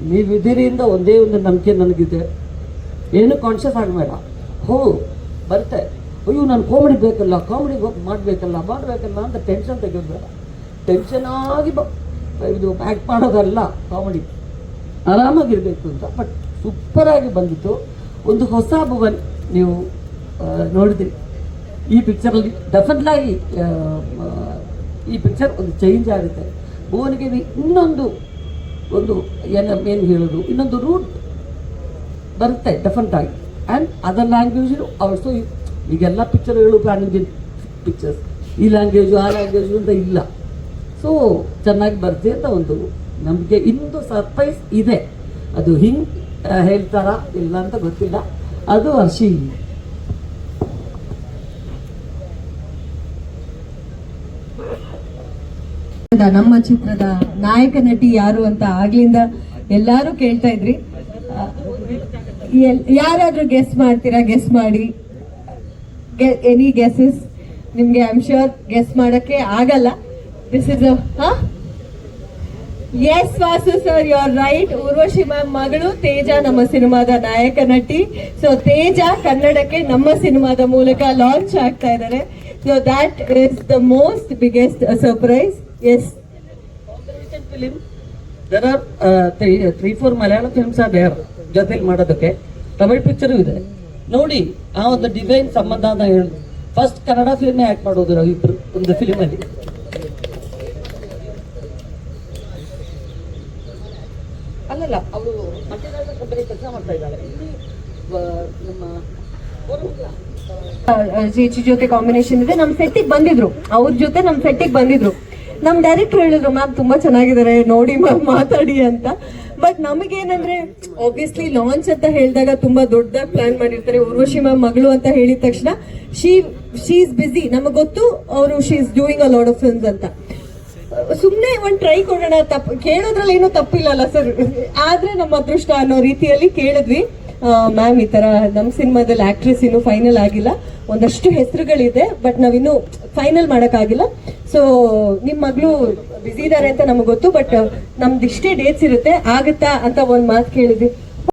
ನೀವಿದ್ದೀರಿಂದ ಒಂದೇ ಒಂದು ನಂಬಿಕೆ ನನಗಿದೆ, ಏನು ಕಾನ್ಷಿಯಸ್ ಆಗಬೇಡ, ಬರುತ್ತೆ. ಅಯ್ಯೋ ನಾನು ಕಾಮಿಡಿ ಬೇಕಲ್ಲ, ಕಾಮಿಡಿ ಮಾಡಬೇಕಲ್ಲ ಅಂತ ಟೆನ್ಷನ್ ತೆಗೆದ್ಬೇಡ. ಟೆನ್ಷನ್ ಆಗಿ ಇದು ಆ್ಯಕ್ಟ್ ಮಾಡೋದಲ್ಲ ಕಾಮಿಡಿ, ಆರಾಮಾಗಿರಬೇಕು ಅಂತ. ಬಟ್ ಸೂಪರಾಗಿ ಬಂದಿತ್ತು. ಒಂದು ಹೊಸ ಭುವನ್ ನೀವು ನೋಡಿದ್ರಿ ಈ ಪಿಕ್ಚರಲ್ಲಿ. ಡೆಫಿನೆಟ್ಲಾಗಿ ಈ ಪಿಕ್ಚರ್ ಒಂದು ಚೇಂಜ್ ಆಗುತ್ತೆ. ಭುವನಿಗೆ ಇನ್ನೊಂದು ಏನು ಹೇಳೋದು, ಇನ್ನೊಂದು ರೂಟ್ ಬರುತ್ತೆ ಡೆಫಿನೆಟ್ ಆಗಿ. And other language also. ಈಗೆಲ್ಲ ಪಿಕ್ಚರ್ಗಳು ಪ್ಯಾನ್ ಇಂಡಿಯನ್ ಪಿಕ್ಚರ್ಸ್, ಈ ಲ್ಯಾಂಗ್ವೇಜು ಆ ಲ್ಯಾಂಗ್ವೇಜು ಅಂತ ಇಲ್ಲ. ಸೊ ಚೆನ್ನಾಗಿ ಬರುತ್ತೆ ಅಂತ ಒಂದು ನಮಗೆ. ಇನ್ನೊಂದು ಸರ್ಪ್ರೈಸ್ ಇದೆ, ಅದು ಹಿಂಗೆ ಹೇಳ್ತಾರಾ ಇಲ್ಲ ಅಂತ ಗೊತ್ತಿಲ್ಲ. ಅದು ಹರ್ಷಿ. ನಮ್ಮ ಚಿತ್ರದ ನಾಯಕ ನಟಿ ಯಾರು ಅಂತ ಆಗ್ಲಿಂದ ಎಲ್ಲಾರು ಕೇಳ್ತಾ ಇದ್ರಿ. ಯಾರಾದ್ರೂ ಗೆಸ್ ಮಾಡ್ತೀರಾ? ಗೆಸ್ ಮಾಡಿ. Any guesses? ನಿಮ್ಗೆ ಐ ಆಮ್ ಶ್ಯೂರ್ ಗೆಸ್ ಮಾಡಕ್ಕೆ ಆಗಲ್ಲ. This is yes Vasu sir, you are right. Urvashi ma'am ಮಗಳು ತೇಜ ನಮ್ಮ ಸಿನಿಮಾದ ನಾಯಕ ನಟಿ. ಸೊ ತೇಜ ಕನ್ನಡಕ್ಕೆ ನಮ್ಮ ಸಿನಿಮಾದ ಮೂಲಕ ಲಾಂಚ್ ಆಗ್ತಾ ಇದ್ದಾರೆ. So that is the most biggest surprise. Yes, film there are 3-4 Malayalam films are there ಜೊತೆಲಿ ಮಾಡೋದಕ್ಕೆ. ತಮಿಳ್ ಪಿಕ್ಚರು ಇದೆ ನೋಡಿ. ಆ ಒಂದು ಡಿವೈನ್ ಸಂಬಂಧ ಅಂತ ಹೇಳಿ ಫಸ್ಟ್ ಕನ್ನಡ ಫಿಲ್ಮೇ ಆ್ಯಕ್ಟ್ ಮಾಡೋದು ನಾವು ಇಬ್ಬರು ಒಂದು ಫಿಲಿಮಲ್ಲಿ. ಅಲ್ಲಲ್ಲ, ಅವರು ಮಲ್ಟಿನ್ಯಾಷನಲ್ ಕಂಪನಿ ಕೆಲಸ ಮಾಡ್ತಾ ಇದ್ದಾರೆ ಇಲ್ಲಿ. ನಮ್ಮ ಜೇಚಿ ಜೊತೆ ಕಾಂಬಿನೇಷನ್ ಇದೆ. ನಮ್ಮ ಸೆಟ್ಟಿಗೆ ಬಂದಿದ್ರು, ಅವ್ರ ಜೊತೆ ನಮ್ಮ ಸೆಟ್ಟಿಗೆ ಬಂದಿದ್ರು. ನಮ್ಮ ಡೈರೆಕ್ಟರ್ ಹೇಳಿದ್ರು, ಮ್ಯಾಮ್ ತುಂಬಾ ಚೆನ್ನಾಗಿದ್ದಾರೆ ನೋಡಿ ಮ್ಯಾಮ್ ಮಾತಾಡಿ ಅಂತ. ಬಟ್ ನಮಗೇನಂದ್ರೆ ಆಬ್ವಿಯಸ್ಲಿ ಲಾಂಚ್ ಅಂತ ಹೇಳಿದಾಗ ತುಂಬಾ ದೊಡ್ಡದಾಗಿ ಪ್ಲಾನ್ ಮಾಡಿರ್ತಾರೆ. ಊರ್ವಶಿ ಮ್ಯಾಮ್ ಮಗಳು ಅಂತ ಹೇಳಿದ ತಕ್ಷಣ ಶೀ ಈಸ್ ಬಿಸಿ. ನಮಗೆ ಗೊತ್ತು ಅವರು she is doing a lot of films ಅಂತ. ಸುಮ್ಮನೆ ಒಂದು ಟ್ರೈ ಕೊಡೋಣ, ತಪ್ಪು ಕೇಳೋದ್ರಲ್ಲಿ ಏನೂ ತಪ್ಪಿಲ್ಲಲ್ಲ ಸರ್, ಆದ್ರೆ ನಮ್ಮ ಅದೃಷ್ಟ ಅನ್ನೋ ರೀತಿಯಲ್ಲಿ ಕೇಳಿದ್ವಿ. ಮ್ಯಾಮ್ ಈ ತರ ನಮ್ಮ ಸಿನಿಮಾದಲ್ಲಿ ಆಕ್ಟ್ರೆಸ್ ಇನ್ನೂ ಫೈನಲ್ ಆಗಿಲ್ಲ, ಒಂದಷ್ಟು ಹೆಸರುಗಳಿದೆ, ಬಟ್ ನಾವಿನ್ನೂ ಫೈನಲ್ ಮಾಡೋಕ್ಕಾಗಿಲ್ಲ. ಸೊ ನಿಮ್ಮ ಮಗಳು ಬ್ಯುಸಿ ಇದ್ದಾರೆ ಅಂತ ನಮಗೆ ಗೊತ್ತು, ಬಟ್ ನಮ್ದು ಇಷ್ಟೇ ಡೇಟ್ಸ್ ಇರುತ್ತೆ, ಆಗುತ್ತಾ ಅಂತ ಒಂದು ಮಾತು ಕೇಳಿದ್ವಿ.